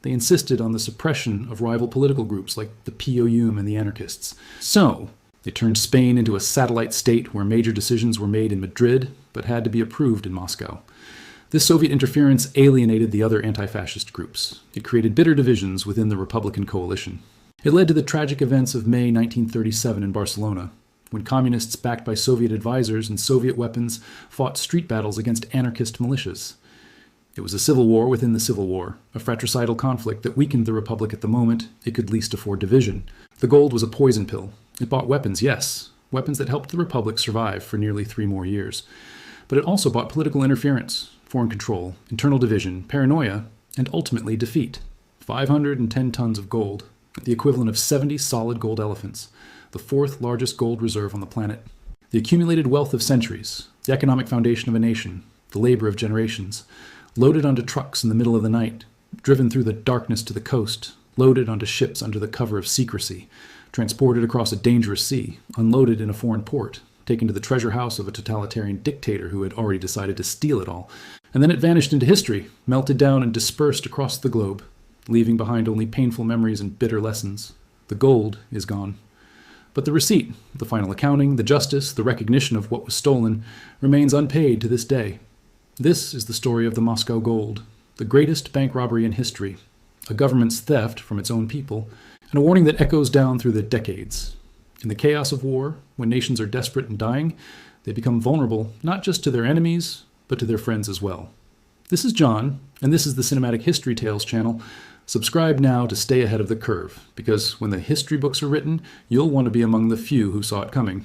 They insisted on the suppression of rival political groups like the POUM and the anarchists. So, they turned Spain into a satellite state where major decisions were made in Madrid, but had to be approved in Moscow. This Soviet interference alienated the other anti-fascist groups. It created bitter divisions within the Republican coalition. It led to the tragic events of May 1937 in Barcelona, when communists backed by Soviet advisors and Soviet weapons fought street battles against anarchist militias. It was a civil war within the civil war, a fratricidal conflict that weakened the Republic at the moment it could least afford division. The gold was a poison pill. It bought weapons, yes, weapons that helped the Republic survive for nearly 3 more years. But it also bought political interference, foreign control, internal division, paranoia, and ultimately defeat. 510 tons of gold, the equivalent of 70 solid gold elephants, the 4th largest gold reserve on the planet. The accumulated wealth of centuries, the economic foundation of a nation, the labor of generations, loaded onto trucks in the middle of the night, driven through the darkness to the coast, loaded onto ships under the cover of secrecy, transported across a dangerous sea, unloaded in a foreign port, taken to the treasure house of a totalitarian dictator who had already decided to steal it all. And then it vanished into history, melted down and dispersed across the globe, leaving behind only painful memories and bitter lessons. The gold is gone. But the receipt, the final accounting, the justice, the recognition of what was stolen, remains unpaid to this day. This is the story of the Moscow Gold, the greatest bank robbery in history, a government's theft from its own people, and a warning that echoes down through the decades. In the chaos of war, when nations are desperate and dying, they become vulnerable not just to their enemies, but to their friends as well. This is John, and this is the Cinematic History Tales channel. Subscribe now to stay ahead of the curve, because when the history books are written, you'll want to be among the few who saw it coming.